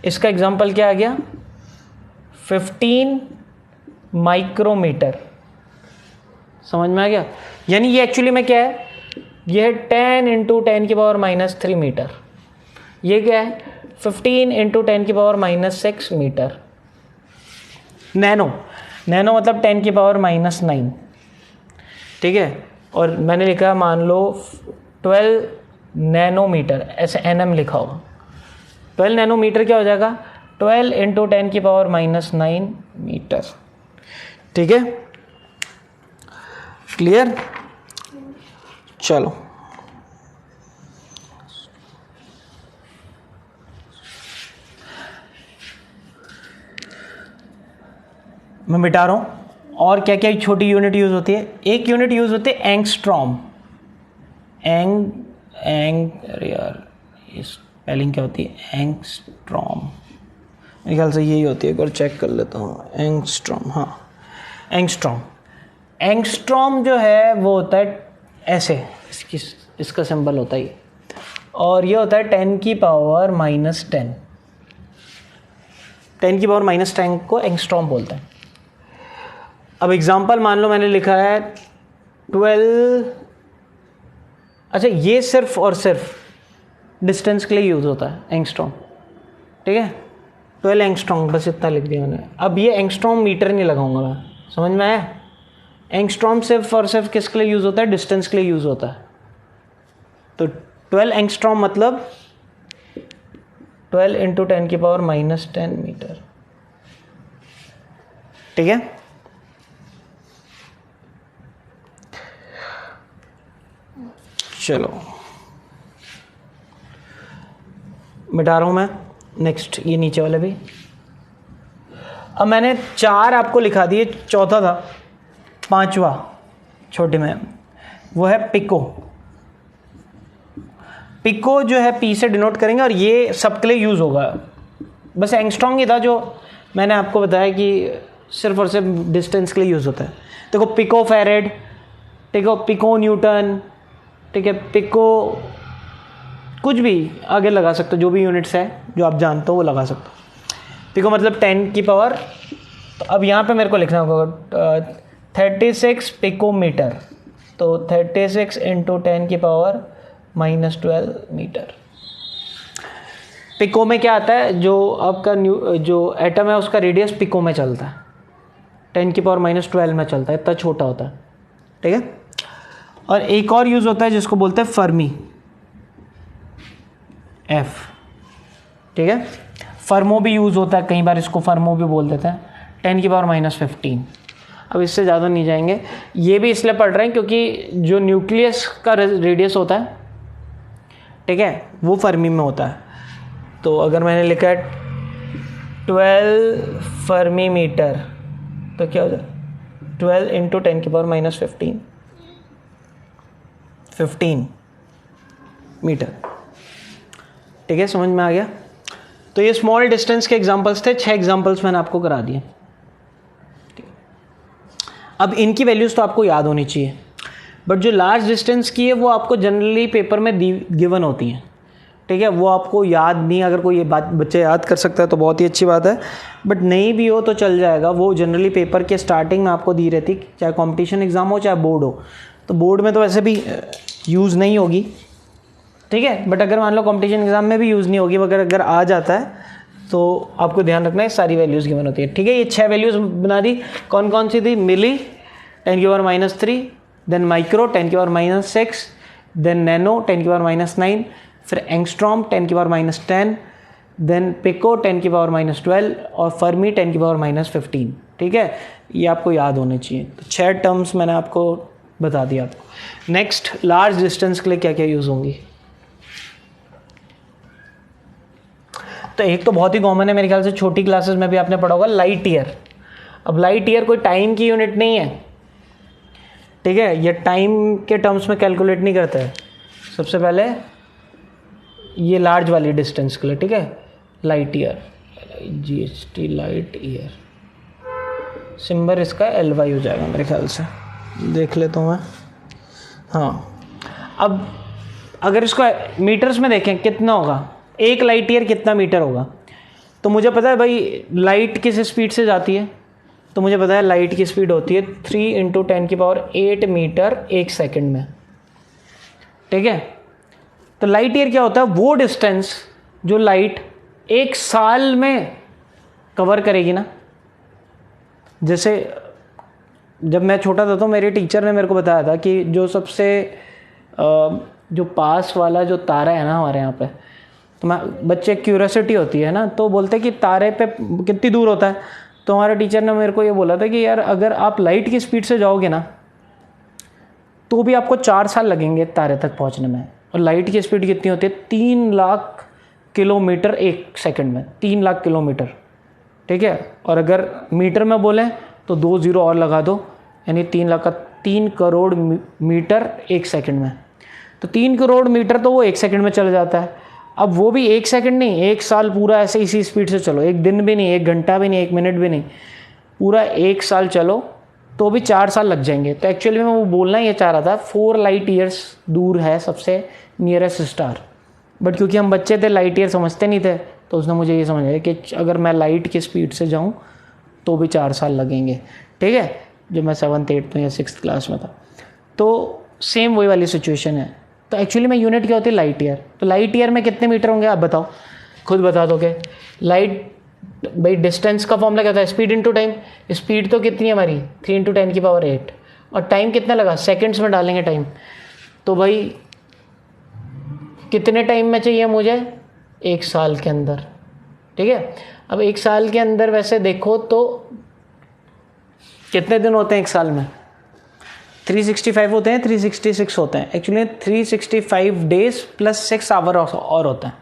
इसका एग्जाम्पल क्या आ गया 15 माइक्रोमीटर, समझ में आ गया। यानी ये एक्चुअली में क्या है, ये है 10 × 10⁻³ मीटर, ये क्या है 15 × 10⁻⁻6 मीटर। नैनो, नैनो मतलब 10⁻⁻9, ठीक है, और मैंने लिखा मान लो 12 नैनोमीटर, ऐसे NM लिखा होगा, 12 नैनोमीटर क्या हो जाएगा 12 × 10⁻⁹ मीटर, ठीक है, क्लियर। चलो मैं मिटा रहा हूँ। और क्या क्या छोटी यूनिट यूज़ होती है, एक यूनिट यूज़ होती है एंगस्ट्रॉम, अरे यार ये स्पेलिंग क्या होती है, एंगस्ट्रॉम, मेरे ख्याल से यही होती है, एक बार चेक कर लेता हूँ, एंगस्ट्रॉम, हाँ एंगस्ट्रॉम। एंगस्ट्रॉम जो है वो होता है ऐसे, इसका सिंबल होता है, और ये होता है 10⁻⁻10, 10⁻⁻10 को एंगस्ट्रॉम बोलते हैं। अब एग्जाम्पल मान लो मैंने लिखा है 12, अच्छा ये सिर्फ और सिर्फ डिस्टेंस के लिए यूज़ होता है एंगस्ट्रॉम, ठीक है, 12 एंगस्ट्रॉम, बस इतना लिख दिया मैंने। अब ये एंगस्ट्रॉम मीटर नहीं लगाऊंगा मैं, समझ में आया। एंगस्ट्रॉम सिर्फ और सिर्फ किसके लिए यूज़ होता है, डिस्टेंस के लिए यूज़ होता है। तो 12 एंगस्ट्रॉम मतलब 12 × 10⁻⁻10 मीटर, ठीक है। चलो मिटा रहा हूं मैं, नेक्स्ट ये नीचे वाले भी। अब मैंने 4 आपको लिखा दिए, चौथा था, 5वां छोटे में वो है पिको। पिको जो है पी से डिनोट करेंगे, और ये सबके लिए यूज़ होगा। बस एंगस्ट्रॉम ही था जो मैंने आपको बताया कि सिर्फ और सिर्फ डिस्टेंस के लिए यूज़ होता है। देखो पिको फैरेड, ठीक है, पिको न्यूटन, ठीक है, पिको कुछ भी आगे लगा सकते हो, जो भी यूनिट्स है जो आप जानते हो वो लगा सकते हो। पिको मतलब 10 की पावर, तो अब यहाँ पे मेरे को लिखना होगा 36 पिकोमीटर, तो 36 इंटू 10 की पावर -12 मीटर। पिको में क्या आता है, जो आपका जो एटम है उसका रेडियस पिको में चलता है, 10 की पावर -12 में चलता है, इतना छोटा होता है, ठीक है। और एक और यूज़ होता है जिसको बोलते हैं फर्मी, F, ठीक है। फर्मो भी यूज़ होता है, कई बार इसको फर्मो भी बोल देते हैं, 10 की पावर -15। अब इससे ज़्यादा नहीं जाएंगे, ये भी इसलिए पढ़ रहे हैं क्योंकि जो न्यूक्लियस का रेडियस होता है, ठीक है, वो फर्मी में होता है। तो अगर मैंने लिखा है 12 फर्मी मीटर, तो क्या हो जाए 12 इंटू 10 की पावर -15, 15 मीटर, ठीक है, समझ में आ गया। तो ये स्मॉल डिस्टेंस के एग्जांपल्स थे, 6 एग्जांपल्स मैंने आपको करा दिए। अब इनकी वैल्यूज़ तो आपको याद होनी चाहिए, बट जो लार्ज डिस्टेंस की है वो आपको जनरली पेपर में गिवन होती हैं, ठीक है। वो आपको याद नहीं, अगर कोई ये बात बच्चे याद कर सकता है तो बहुत ही अच्छी बात है, बट नहीं भी हो तो चल जाएगा। वो जनरली पेपर के स्टार्टिंग में आपको दी रहती, चाहे कंपटीशन एग्ज़ाम हो चाहे बोर्ड हो। तो बोर्ड में तो वैसे भी यूज़ नहीं होगी, ठीक है, बट अगर मान लो कंपटीशन एग्ज़ाम में भी यूज़ नहीं होगी, मगर अगर आ जाता है तो आपको ध्यान रखना है सारी वैल्यूज़ गिवन होती है, ठीक है। ये 6 वैल्यूज़ बना दी, कौन कौन सी थी, मिली 10 की पावर -3, देन माइक्रो 10 की पावर -6, देन नैनो 10 की पावर -9, फिर एंगस्ट्रॉम 10 की पावर -10, देन पिको 10 की पावर -12 और फर्मी 10 की पावर -15, ठीक है। ये आपको याद होने चाहिए। तो 6 टर्म्स मैंने आपको बता दिया। आपको नेक्स्ट लार्ज डिस्टेंस के लिए क्या क्या यूज़ होंगी। तो एक तो बहुत ही कॉमन है, मेरे ख्याल से छोटी क्लासेस में भी आपने पढ़ा होगा, लाइट ईयर। अब लाइट ईयर कोई टाइम की यूनिट नहीं है, ठीक है, ये टाइम के टर्म्स में कैलकुलेट नहीं करता है। सबसे पहले ये लार्ज वाली डिस्टेंस के लिए, ठीक है, light year, GHT light year, symbol इसका LY हो जाएगा मेरे ख्याल से, देख लेता हूँ मैं। हाँ, अब अगर इसको मीटर्स में देखें कितना होगा, एक लाइट ईयर कितना मीटर होगा। तो मुझे पता है भाई लाइट किस स्पीड से जाती है, तो मुझे पता है लाइट की स्पीड होती है 3 इंटू 10 की पावर 8 मीटर एक सेकंड में, ठीक है। तो लाइट ईयर क्या होता है, वो डिस्टेंस जो लाइट एक साल में कवर करेगी ना। जैसे जब मैं छोटा था तो मेरे टीचर ने मेरे को बताया था कि जो सबसे जो पास वाला जो तारा है ना हमारे यहाँ पे, तो बच्चे क्यूरियोसिटी होती है ना, तो बोलते हैं कि तारे पे कितनी दूर होता है। तो हमारे टीचर ने मेरे को ये बोला था कि यार अगर आप लाइट की स्पीड से जाओगे ना तो भी आपको 4 साल लगेंगे तारे तक पहुंचने में। और लाइट की स्पीड कितनी होती है, 3 लाख किलोमीटर एक सेकंड में, 3 लाख किलोमीटर, ठीक है। और अगर मीटर में बोलें तो 2 ज़ीरो और लगा दो, यानी 3 लाख का 3 करोड़ मीटर एक सेकंड में। तो 3 करोड़ मीटर तो वो एक सेकंड में चल जाता है। अब वो भी एक सेकंड नहीं, एक साल पूरा ऐसे इसी स्पीड से चलो, एक दिन भी नहीं, एक घंटा भी नहीं, एक मिनट भी नहीं, पूरा एक साल चलो तो भी 4 साल लग जाएंगे। तो एक्चुअली मैं वो बोलना ये चाह रहा था 4 लाइट ईयर्स दूर है सबसे नियरेस्ट स्टार, बट क्योंकि हम बच्चे थे लाइट ईयर समझते नहीं थे, तो उसने मुझे ये समझाया कि अगर मैं लाइट की स्पीड से जाऊँ तो भी 4 साल लगेंगे, ठीक है, जब मैं 7th 8th में या 6th क्लास में था। तो सेम वही वाली सिचुएशन है। तो एक्चुअली में यूनिट क्या होती है, लाइट ईयर। तो लाइट ईयर में कितने मीटर होंगे आप बताओ, खुद बता दोगे। लाइट भाई डिस्टेंस का फॉर्मूला क्या था, स्पीड इनटू टाइम। स्पीड तो कितनी है हमारी 3 इंटू 10 की पावर 8, और टाइम कितना लगा, सेकंड्स में डालेंगे टाइम। तो भाई कितने टाइम में चाहिए मुझे, 1 साल के अंदर, ठीक है। अब 1 साल के अंदर वैसे देखो तो कितने दिन होते हैं 1 साल में, 365 होते हैं, 366 होते हैं। एक्चुअली 365 डेज प्लस 6 आवर और होता है,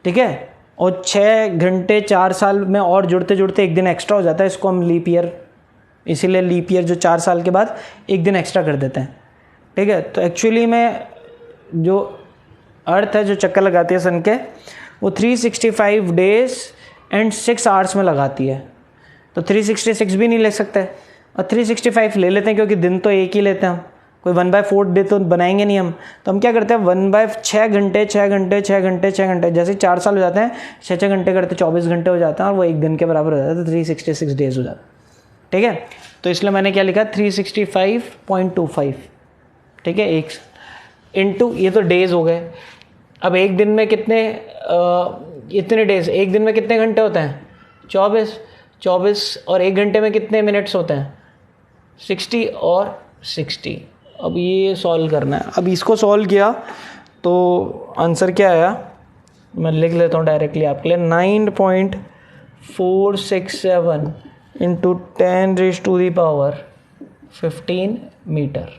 ठीक है। और 6 घंटे 4 साल में और जुड़ते जुड़ते 1 दिन एक्स्ट्रा हो जाता है, इसको हम लीप ईयर, इसीलिए लीप ईयर जो 4 साल के बाद 1 दिन एक्स्ट्रा कर देते हैं, ठीक है। तो एक्चुअली में जो अर्थ है जो चक्कर लगाती है सन के, वो 365 डेज एंड 6 आवर्स में लगाती है। तो 366 भी नहीं ले सकते और 365 ले लेते हैं, क्योंकि दिन तो एक ही लेते हैं हम, कोई 1/4 डे तो बनाएंगे नहीं हम। तो हम क्या करते हैं 1/6 घंटे 6 घंटे 6 घंटे 6 घंटे, जैसे 4 साल हो जाते हैं 6 घंटे करते 24 घंटे हो जाते हैं, और वो 1 दिन के बराबर हो जाता है, तो 366 डेज हो जाता है, ठीक है। तो इसलिए मैंने क्या लिखा 365.25, ठीक है, एक इंटू, ये तो डेज हो गए। अब एक दिन में कितने इतने डेज, एक दिन में कितने घंटे होते हैं 24 और एक घंटे में कितने मिनट्स होते हैं 60 और 60। अब ये सॉल्व करना है। अब इसको सॉल्व किया तो आंसर क्या आया, मैं लिख लेता हूँ डायरेक्टली आपके लिए, 9.467 इंटू 10⁻15 मीटर,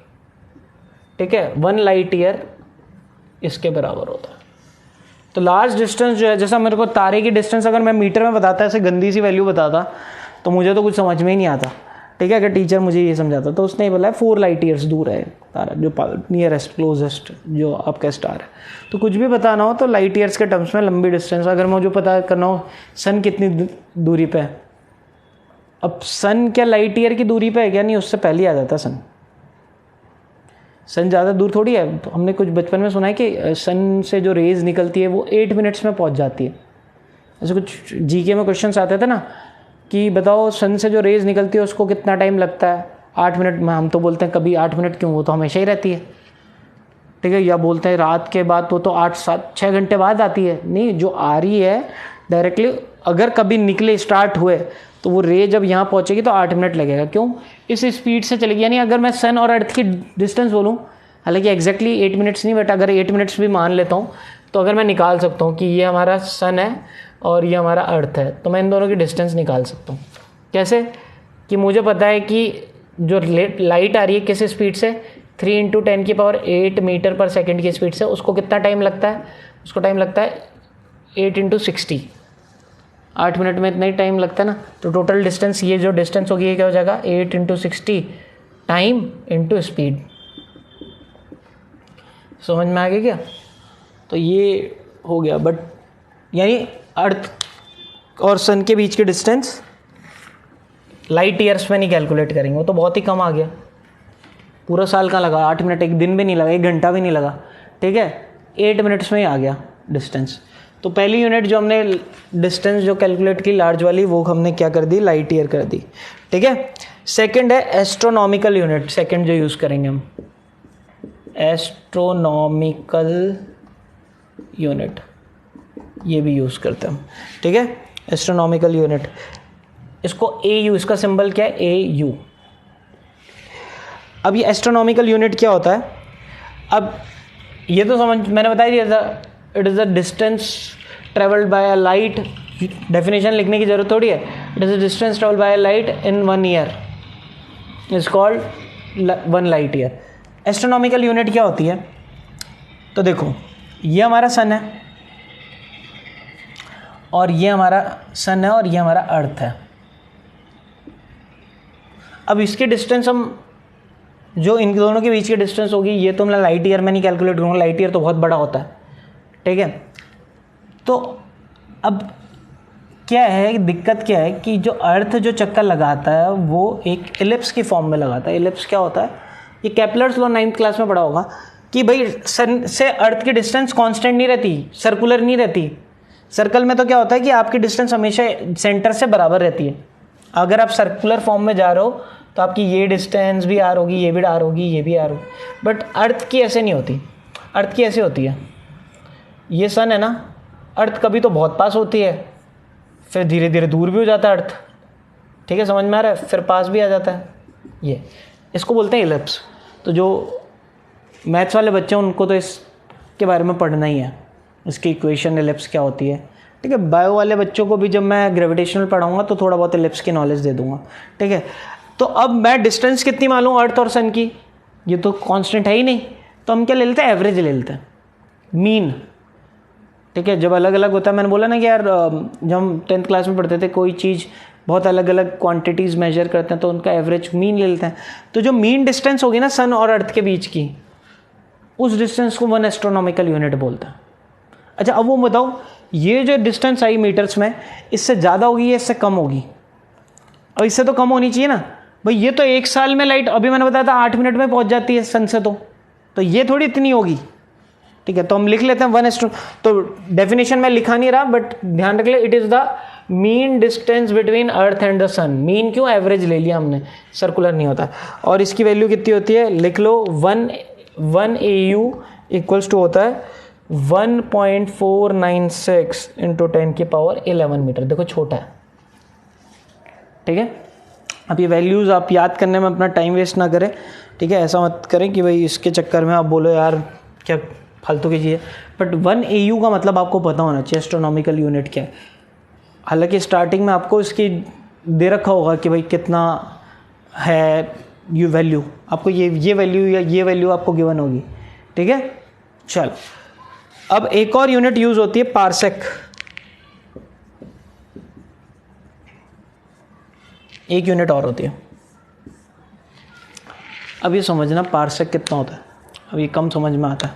ठीक है, 1 लाइट ईयर इसके बराबर होता है। तो लार्ज डिस्टेंस जो है, जैसा मेरे को तारे की डिस्टेंस अगर मैं मीटर में बताता, ऐसे गंदी सी वैल्यू बताता तो मुझे तो कुछ समझ में ही नहीं आता, ठीक है। अगर टीचर मुझे ये समझाता तो उसने बोला है 4 लाइट ईयर्स दूर है तारा, जो नियरेस्ट क्लोजेस्ट जो आपका स्टार है। तो कुछ भी बताना हो तो लाइट ईयर्स के टर्म्स में लंबी डिस्टेंस, अगर मुझे पता करना हो सन कितनी दूरी पे है, अब सन क्या लाइट ईयर की दूरी पे है क्या, नहीं, उससे पहले आ जाता सन ज़्यादा दूर थोड़ी है। हमने कुछ बचपन में सुना है कि सन से जो रेज निकलती है वो 8 मिनट्स में पहुंच जाती है। ऐसे कुछ जीके में क्वेश्चंस आते थे ना कि बताओ सन से जो रेज निकलती है उसको कितना टाइम लगता है, 8 मिनट में। हम तो बोलते हैं कभी 8 मिनट क्यों, वो तो हमेशा ही रहती है, ठीक है। या बोलते हैं रात के बाद तो 8-7-6 घंटे बाद आती है, नहीं, जो आ रही है डायरेक्टली अगर कभी निकले स्टार्ट हुए तो वो रे जब यहाँ पहुँचेगी तो 8 मिनट लगेगा। क्यों, इस स्पीड से चलेगी। यानी अगर मैं सन और अर्थ की डिस्टेंस बोलूँ, हालांकि एग्जैक्टली 8 मिनट्स नहीं, बट अगर 8 मिनट्स भी मान लेता हूँ तो अगर मैं निकाल सकता हूँ कि ये हमारा सन है और ये हमारा अर्थ है, तो मैं इन दोनों की डिस्टेंस निकाल सकता हूँ। कैसे, कि मुझे पता है कि जो लाइट आ रही है किस स्पीड से, 3 × 10⁸ मीटर पर सेकेंड की स्पीड से, उसको कितना टाइम लगता है, उसको टाइम लगता है 8 × 60, 8 मिनट में इतना ही टाइम लगता है ना। तो टोटल डिस्टेंस, ये जो डिस्टेंस होगी ये क्या हो जाएगा 8 × 60 टाइम इंटू स्पीड। समझ में आ गया क्या। तो ये हो गया, बट यानी अर्थ और सन के बीच की डिस्टेंस लाइट ईयर्स में नहीं कैलकुलेट करेंगे, वो तो बहुत ही कम आ गया। पूरा साल का लगा, 8 मिनट, एक दिन भी नहीं लगा, 1 घंटा भी नहीं लगा, ठीक है, 8 मिनट्स में ही आ गया डिस्टेंस। तो पहली यूनिट जो हमने डिस्टेंस जो कैलकुलेट की लार्ज वाली, वो हमने क्या कर दी, लाइट ईयर कर दी, ठीक है। सेकंड है एस्ट्रोनॉमिकल यूनिट, सेकंड जो यूज़ करेंगे हम, एस्ट्रोनॉमिकल यूनिट, ये भी यूज़ करते हैं हम, ठीक है। एस्ट्रोनॉमिकल यूनिट, इसको AU, इसका सिंबल क्या है AU। अब ये एस्ट्रोनॉमिकल यूनिट क्या होता है, अब ये तो समझ, मैंने बता दिया था, it is a distance travelled by a light, definition लिखने की जरूरत थोड़ी है, it is a distance travelled by a light in 1 year is called 1 light year. Astronomical unit क्या होती है, तो देखो ये हमारा सन है और ये हमारा सन है और ये हमारा अर्थ है। अब इसकी डिस्टेंस हम, जो इन दोनों के बीच की डिस्टेंस होगी, ये तो मैं लाइट ईयर में नहीं कैलकुलेट करूँगा, लाइट ईयर तो बहुत बड़ा होता है, ठीक है। तो अब क्या है, दिक्कत क्या है कि जो अर्थ जो चक्कर लगाता है वो एक एलिप्स की फॉर्म में लगाता है। एलिप्स क्या होता है, ये केपलर्स लॉ 9th क्लास में पढ़ा होगा कि भाई सन से अर्थ की डिस्टेंस कांस्टेंट नहीं रहती, सर्कुलर नहीं रहती। सर्कल में तो क्या होता है कि आपकी डिस्टेंस हमेशा सेंटर से बराबर रहती है। अगर आप सर्कुलर फॉर्म में जा रहे हो तो आपकी ये डिस्टेंस भी आर होगी, ये भी आर होगी, ये भी आर होगी, बट अर्थ की ऐसे नहीं होती। अर्थ की ऐसे होती है, ये सन है ना, अर्थ कभी तो बहुत पास होती है, फिर धीरे धीरे दूर भी हो जाता है अर्थ, ठीक है, समझ में आ रहा है, फिर पास भी आ जाता है। ये इसको बोलते हैं एलिप्स। तो जो मैथ्स वाले बच्चे हैं उनको तो इसके बारे में पढ़ना ही है, इसकी इक्वेशन एलिप्स क्या होती है, ठीक है। बायो वाले बच्चों को भी जब मैं ग्रेविटेशनल पढ़ाऊंगा तो थोड़ा बहुत एलिप्स की नॉलेज दे दूंगा, ठीक है। तो अब मैं डिस्टेंस कितनी मालूम अर्थ और सन की, ये तो कांस्टेंट है ही नहीं, तो हम क्या ले लेते हैं, एवरेज ले लेते हैं, मीन, ठीक है। जब अलग अलग होता है, मैंने बोला ना कि यार जब हम 10th क्लास में पढ़ते थे, कोई चीज़ बहुत अलग अलग क्वांटिटीज़ मेजर करते हैं तो उनका एवरेज मीन ले लेते हैं। तो जो मीन डिस्टेंस होगी ना सन और अर्थ के बीच की, उस डिस्टेंस को 1 एस्ट्रोनॉमिकल यूनिट बोलते हैं। अच्छा, अब वो बताओ, ये जो डिस्टेंस आई मीटर्स में, इससे ज़्यादा होगी या इससे कम होगी? और इससे तो कम होनी चाहिए ना भाई, ये तो 1 साल में लाइट, अभी मैंने बताया था 8 मिनट में पहुंच जाती है सन से, तो ये थोड़ी इतनी होगी, ठीक है। तो हम लिख लेते हैं 1 एस्ट्रो, तो डेफिनेशन में लिखा नहीं रहा, बट ध्यान रख ले, it is the mean distance between earth and the sun, mean क्यों, एवरेज ले लिया हमने, सर्कुलर नहीं होता। और इसकी वैल्यू कितनी होती है, लिख लो 1 AU इक्वल्स टू होता है 1.496 इंटू 10⁻11 मीटर। देखो छोटा है, ठीक है। अब ये वैल्यूज़ आप याद करने में अपना टाइम वेस्ट ना करें, ठीक है। ऐसा मत करें कि भाई इसके चक्कर में आप बोलो यार क्या फालतू की चीज़ है। बट 1 AU का मतलब आपको पता होना चाहिए एस्ट्रोनॉमिकल यूनिट क्या है। हालांकि स्टार्टिंग में आपको इसकी दे रखा होगा कि भाई कितना है ये वैल्यू, आपको ये वैल्यू या ये वैल्यू आपको गिवन होगी, ठीक है। चल अब एक और यूनिट यूज़ होती है पार्सेक। एक यूनिट और होती है। अब ये समझना पार्सेक कितना होता है, अब ये कम समझ में आता है।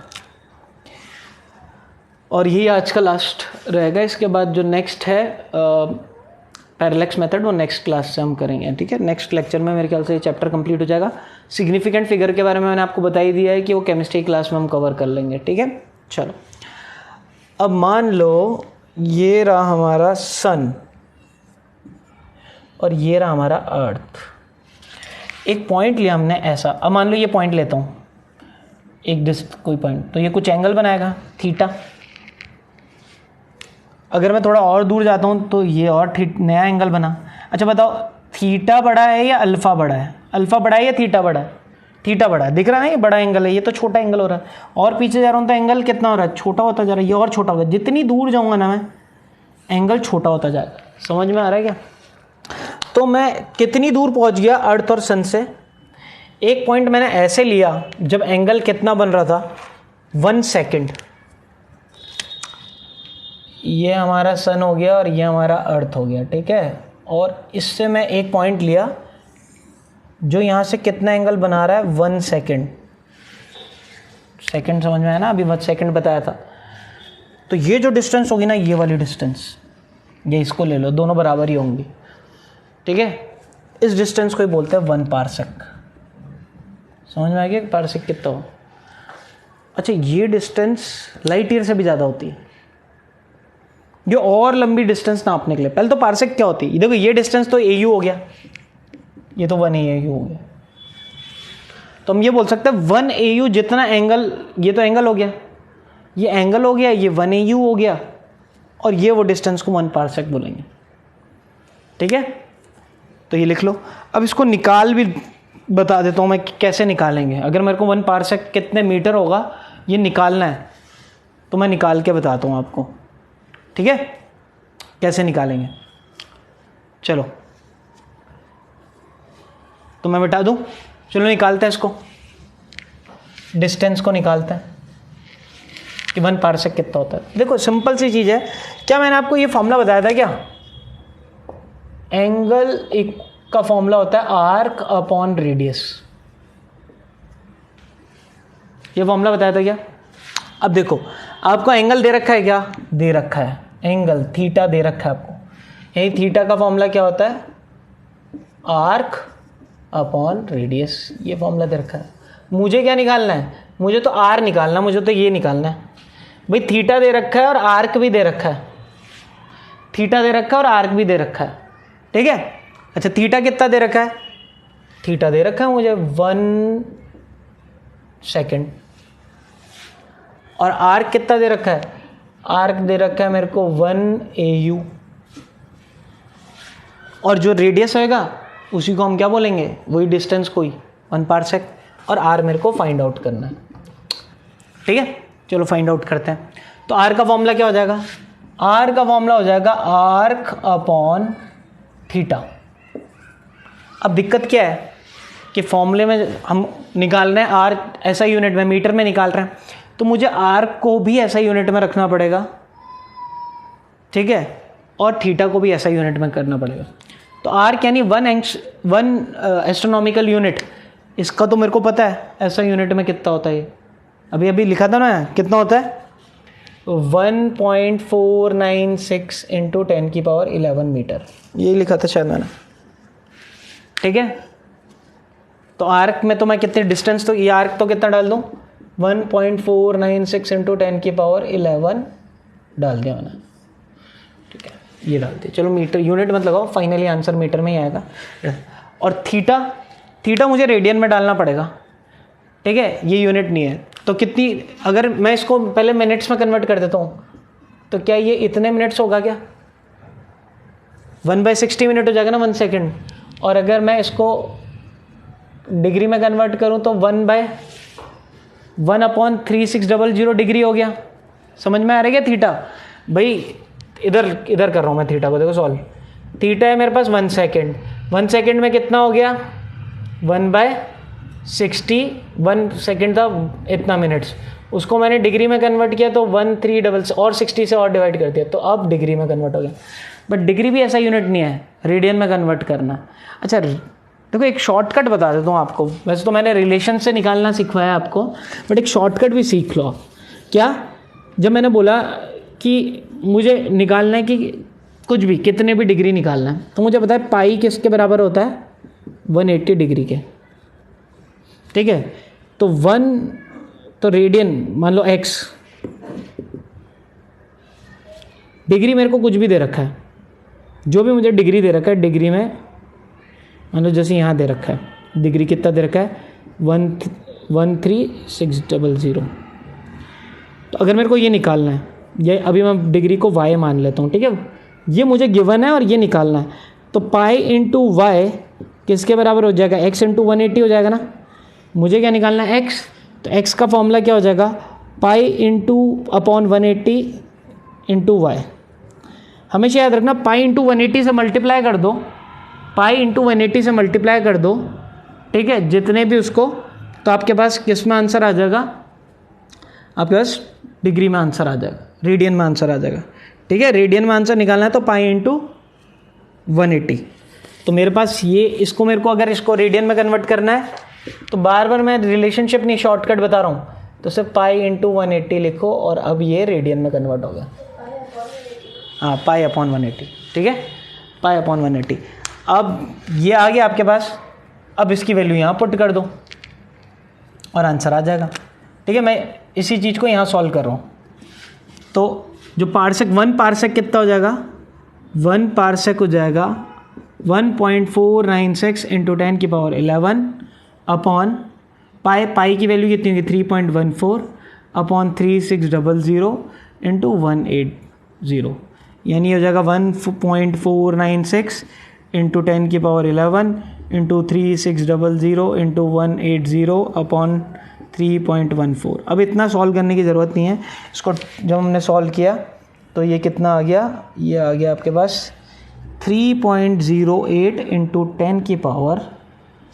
और यही आज का लास्ट रहेगा। इसके बाद जो नेक्स्ट है पैरेलैक्स मेथड, वो नेक्स्ट क्लास से हम करेंगे, ठीक है। नेक्स्ट लेक्चर में मेरे ख्याल से ये चैप्टर कंप्लीट हो जाएगा। सिग्निफिकेंट फिगर के बारे में मैंने आपको बता ही दिया है कि वो केमिस्ट्री क्लास में हम कवर कर लेंगे, ठीक है। चलो अब मान लो ये रहा हमारा सन और ये रहा हमारा अर्थ। एक पॉइंट लिया हमने ऐसा, अब मान लो ये पॉइंट लेता हूँ, कोई पॉइंट, तो ये कुछ एंगल बनाएगा थीटा। अगर मैं थोड़ा और दूर जाता हूँ तो ये और नया एंगल बना। अच्छा बताओ थीटा बड़ा है या अल्फ़ा बड़ा है, अल्फ़ा बड़ा है या थीटा बड़ा है, थीटा बड़ा है। दिख रहा है ना, ये बड़ा एंगल है, ये तो छोटा एंगल हो रहा है। और पीछे जा रहा हूँ तो एंगल कितना हो रहा है, छोटा होता जा रहा है, ये और छोटा होगा। जितनी दूर जाऊँगा ना मैं, एंगल छोटा होता जाएगा। समझ में आ रहा है क्या। तो मैं कितनी दूर पहुँच गया अर्थ और सन से, एक पॉइंट मैंने ऐसे लिया जब एंगल कितना बन रहा था 1 सेकेंड। ये हमारा सन हो गया और ये हमारा अर्थ हो गया, ठीक है। और इससे मैं एक पॉइंट लिया जो यहाँ से कितना एंगल बना रहा है 1 सेकेंड। सेकेंड समझ में आया ना, अभी 1 सेकेंड बताया था। तो ये जो डिस्टेंस होगी ना, ये वाली डिस्टेंस, ये इसको ले लो, दोनों बराबर ही होंगी, ठीक है। इस डिस्टेंस को ही बोलते हैं 1 पार्सेक। समझ में आ गया पार्सेक कितना हो। अच्छा ये डिस्टेंस लाइट ईयर से भी ज़्यादा होती है, जो और लंबी डिस्टेंस नापने के लिए। पहले तो पार्सेक क्या होती है, देखो ये डिस्टेंस तो AU हो गया, ये तो 1 AU हो गया। तो हम ये बोल सकते हैं 1 AU जितना एंगल, ये तो एंगल हो गया, ये एंगल हो गया, ये 1 AU हो गया, और ये वो डिस्टेंस को 1 पार्सेक बोलेंगे, ठीक है। तो ये लिख लो। अब इसको निकाल भी बता देता हूँ मैं कैसे निकालेंगे। अगर मेरे को 1 पार्सेक कितने मीटर होगा ये निकालना है, तो मैं निकाल के बताता हूँ आपको, ठीक है, कैसे निकालेंगे। चलो तो मैं बता दूं, चलो निकालते हैं इसको, डिस्टेंस को निकालते हैं कि 1 पार्सेक कितना होता है। देखो सिंपल सी चीज़ है। क्या मैंने आपको ये फॉर्मूला बताया था क्या, एंगल का फॉर्मूला होता है आर्क अपॉन रेडियस, ये फॉर्मूला बताया था क्या। अब देखो आपको एंगल दे रखा है, क्या दे रखा है, एंगल थीटा दे रखा है आपको। यही थीटा का फॉर्मूला क्या होता है, आर्क अपॉन रेडियस, ये फॉर्मूला दे रखा है। मुझे क्या निकालना है, मुझे तो आर निकालना, मुझे तो ये निकालना है भाई। थीटा दे रखा है और आर्क भी दे रखा है, थीटा दे रखा है और आर्क भी दे रखा है, ठीक है। अच्छा थीटा कितना दे रखा है, थीटा दे रखा है मुझे 1 सेकेंड, और आर्क कितना दे रखा है, आर्क दे रखा है मेरे को 1 AU, और जो रेडियस होएगा उसी को हम क्या बोलेंगे, वही डिस्टेंस को ही 1 पार्सेक, और आर मेरे को फाइंड आउट करना है, ठीक है। चलो फाइंड आउट करते हैं। तो आर का फॉर्मूला क्या हो जाएगा, आर का फॉर्मूला हो जाएगा आर्क अपॉन थीटा। अब दिक्कत क्या है कि फॉर्मूले में हम निकाल रहे हैं आर ऐसा यूनिट में, मीटर में निकाल रहे हैं, तो मुझे आर को भी ऐसा यूनिट में रखना पड़ेगा, ठीक है, और थीटा को भी ऐसा यूनिट में करना पड़ेगा। तो आर यानी 1 एस्ट्रोनॉमिकल यूनिट, इसका तो मेरे को पता है ऐसा यूनिट में कितना होता है। ये अभी अभी लिखा था ना, कितना होता है 1.496 इंटू 10⁻11 मीटर, ये लिखा था शायद मैंने, ठीक है। तो आर्क में तो मैं कितने डिस्टेंस, तो ये आर्क तो कितना डाल दूँ 1.496 इंटू 10⁻11 डाल दिया मैंने, ठीक है। ये डालते, चलो मीटर यूनिट मत लगाओ, फाइनली आंसर मीटर में ही आएगा। और थीटा मुझे रेडियन में डालना पड़ेगा, ठीक है, ये यूनिट नहीं है। तो कितनी, अगर मैं इसको पहले मिनट्स में कन्वर्ट कर देता हूँ तो क्या ये इतने मिनट्स होगा क्या? 1/60 मिनट हो जाएगा ना 1 सेकेंड। और अगर मैं इसको डिग्री में कन्वर्ट करूँ तो 1/1/3600 डिग्री हो गया। समझ में आ रहा है क्या थीटा? भाई इधर कर रहा हूँ मैं थीटा को, देखो सॉल्व। थीटा है मेरे पास 1 सेकेंड, 1 सेकेंड में कितना हो गया? 1/60, 1 सेकेंड था इतना मिनट्स, उसको मैंने डिग्री में कन्वर्ट किया तो 1300 और 60 से और डिवाइड कर दिया, तो अब डिग्री में कन्वर्ट हो गया। बट डिग्री भी ऐसा यूनिट नहीं है, रेडियन में कन्वर्ट करना। अच्छा देखो एक शॉर्टकट बता देता हूँ आपको, वैसे तो मैंने रिलेशन से निकालना सिखवाया आपको, बट एक शॉर्टकट भी सीख लो। क्या? जब मैंने बोला कि मुझे निकालना है कि कुछ भी कितने भी डिग्री निकालना है, तो मुझे पता है पाई किसके बराबर होता है? 180 डिग्री के, ठीक है। तो 1 तो रेडियन मान लो x, डिग्री मेरे को कुछ भी दे रखा है, जो भी मुझे डिग्री दे रखा है, डिग्री में मान लो जैसे यहाँ दे रखा है, डिग्री कितना दे रखा है? 13600। तो अगर मेरे को ये निकालना है, ये अभी मैं डिग्री को y मान लेता हूँ, ठीक है, ये मुझे गिवन है और ये निकालना है, तो पाई इंटू वाई किसके बराबर हो जाएगा? x इंटू 180 हो जाएगा ना। मुझे क्या निकालना है? x। तो x का फॉर्मूला क्या हो जाएगा? Pi into upon 180 into y. हमेशा याद रखना पाई इंटू 180 से मल्टीप्लाई कर दो, पाई इंटू 180 से मल्टीप्लाई कर दो, ठीक है, जितने भी उसको, तो आपके पास किस में आंसर आ जाएगा? आपके पास डिग्री में आंसर आ जाएगा, रेडियन में आंसर आ जाएगा, ठीक है। रेडियन में आंसर निकालना है तो पाई इंटू 180। तो मेरे पास ये, इसको मेरे को अगर इसको रेडियन में कन्वर्ट करना है तो बार बार मैं रिलेशनशिप नहीं शॉर्टकट बता रहा हूँ, तो सिर्फ पाई इंटू 180 लिखो और अब ये रेडियन में कन्वर्ट हो गया। हाँ, पाई अपॉन 180, ठीक है, पाई अपॉन 180। अब ये आ गया आपके पास, अब इसकी वैल्यू यहाँ पुट कर दो और आंसर आ जाएगा, ठीक है। मैं इसी चीज़ को यहाँ सॉल्व कर रहा हूँ। तो जो पार्सेक, 1 पार्सेक कितना हो जाएगा? 1 पार्सेक हो जाएगा 1.496 इंटू 10 की पावर 11 अपॉन पाई की वैल्यू कितनी होगी? 3.14 अपॉन 3600 इंटू 180, यानी हो जाएगा 1.496 इंटू 10 की पावर 11 इंटू 3600 इंटू 180 अपॉन 3.14। अब इतना सॉल्व करने की ज़रूरत नहीं है, इसको जब हमने सॉल्व किया तो ये कितना आ गया? ये आ गया आपके पास 3.08 इंटू 10 की पावर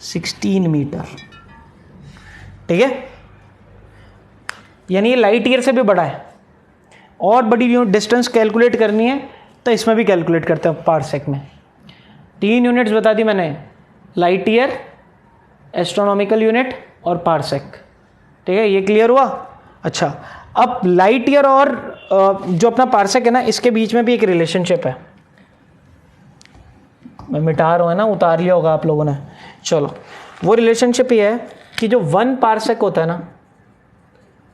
16 मीटर, ठीक है। यानी ये लाइट ईयर से भी बड़ा है। और बड़ी डिस्टेंस कैलकुलेट करनी है तो इसमें भी कैलकुलेट करते हैं पार्सेक में। 3 यूनिट्स बता दी मैंने, लाइट ईयर, एस्ट्रोनॉमिकल यूनिट और पार्सेक, ठीक है। ये क्लियर हुआ? अच्छा, अब लाइट ईयर और जो अपना पार्सेक है ना, इसके बीच में भी एक रिलेशनशिप है। मैं मिटा रहा हूँ ना, उतार लिया होगा आप लोगों ने। चलो, वो रिलेशनशिप ये है कि जो 1 पार्सेक होता है ना,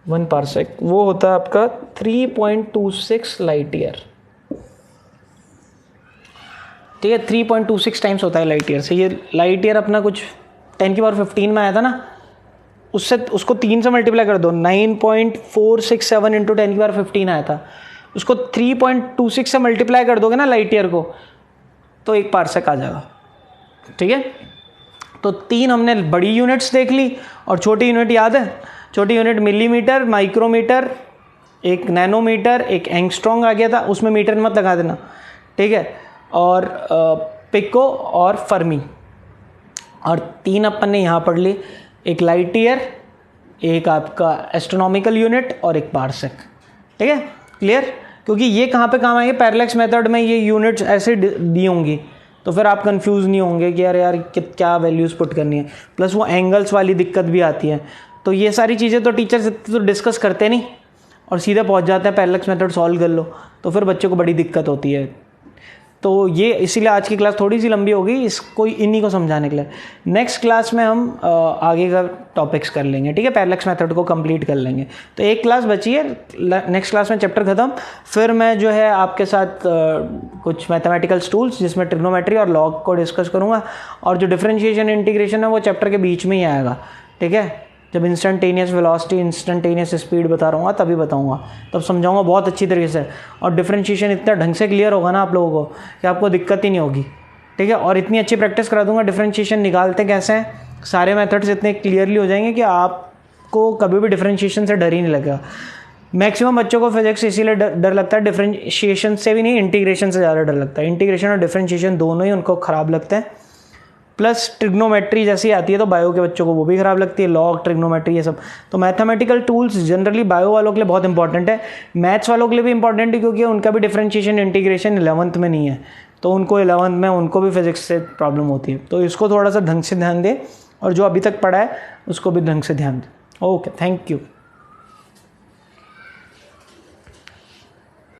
1 पार्सेक वो होता है आपका 3.26 लाइट ईयर, ठीक है। 3.26 टाइम्स होता है लाइट ईयर से। ये लाइट ईयर अपना कुछ 10 की पावर 15 में आया था ना, उससे उसको 3 से मल्टीप्लाई कर दो, 9.467 इंटू 10 की पावर 15 आया था, उसको 3.26 से मल्टीप्लाई कर दोगे ना लाइट ईयर को, तो 1 पार्सेक आ जाएगा, ठीक है। तो 3 हमने बड़ी यूनिट्स देख ली और छोटी यूनिट याद है? छोटी यूनिट मिलीमीटर, माइक्रोमीटर, एक नैनोमीटर, एक एंगस्ट्रॉन्ग आ गया था, उसमें मीटर मत लगा देना, ठीक है, और पिको और फर्मी। और 3 अपन ने यहाँ पढ़ ली, एक लाइट ईयर, एक आपका एस्ट्रोनॉमिकल यूनिट और एक पार्सेक, ठीक है। क्लियर? क्योंकि ये कहाँ पे काम आएंगे? पैरेलैक्स मेथड में ये यूनिट्स ऐसे दी होंगी, तो फिर आप कंफ्यूज नहीं होंगे कि यार क्या वैल्यूज़ पुट करनी है। प्लस वो एंगल्स वाली दिक्कत भी आती है, तो ये सारी चीज़ें तो टीचर्स तो डिस्कस करते नहीं और सीधे पहुंच जाते हैं पैरेलैक्स मेथड सॉल्व कर लो, तो फिर बच्चों को बड़ी दिक्कत होती है। तो ये इसीलिए आज की क्लास थोड़ी सी लंबी होगी, इसको इन्हीं को समझाने के लिए। नेक्स्ट क्लास में हम आगे का टॉपिक्स कर लेंगे, ठीक है, पैरेलैक्स मेथड को कंप्लीट कर लेंगे। तो एक क्लास बची है, नेक्स्ट क्लास में चैप्टर ख़त्म, फिर मैं जो है आपके साथ कुछ मैथमेटिकल टूल्स जिसमें ट्रिग्नोमेट्री और लॉग को डिस्कस करूँगा, और जो डिफरेंशिएशन इंटीग्रेशन है वो चैप्टर के बीच में ही आएगा, ठीक है। जब इंस्टेंटेनियस वेलोसिटी, इंस्टेंटेनियस स्पीड बता रहा हूँ तभी बताऊँगा, तब समझाऊँगा बहुत अच्छी तरीके से। और डिफरेंशिएशन इतना ढंग से क्लियर होगा ना आप लोगों को कि आपको दिक्कत ही नहीं होगी, ठीक है। और इतनी अच्छी प्रैक्टिस करा दूँगा, डिफरेंशिएशन निकालते कैसे हैं, सारे मेथड्स इतने क्लियरली हो जाएंगे कि आपको कभी भी डिफरेंशिएशन से डर ही नहीं लगेगा। मैक्सिमम बच्चों को फिजिक्स इसीलिए डर लगता है, डिफरेंशिएशन से भी नहीं, इंटीग्रेशन से ज़्यादा डर लगता है। इंटीग्रेशन और डिफरेंशिएशन दोनों ही उनको ख़राब लगते हैं, प्लस ट्रिग्नोमेट्री जैसी आती है तो बायो के बच्चों को वो भी ख़राब लगती है, लॉग, ट्रिग्नोमेट्री, ये सब। तो मैथमेटिकल टूल्स जनरली बायो वालों के लिए बहुत इंपॉर्टेंट है, मैथ्स वालों के लिए भी इंपॉर्टेंट है, क्योंकि उनका भी डिफरेंशिएशन इंटीग्रेशन 11th में नहीं है, तो उनको 11th में उनको भी फिजिक्स से प्रॉब्लम होती है। तो इसको थोड़ा सा ढंग से ध्यान दें, और जो अभी तक पढ़ा है उसको भी ढंग से ध्यान दें। Okay, thank you.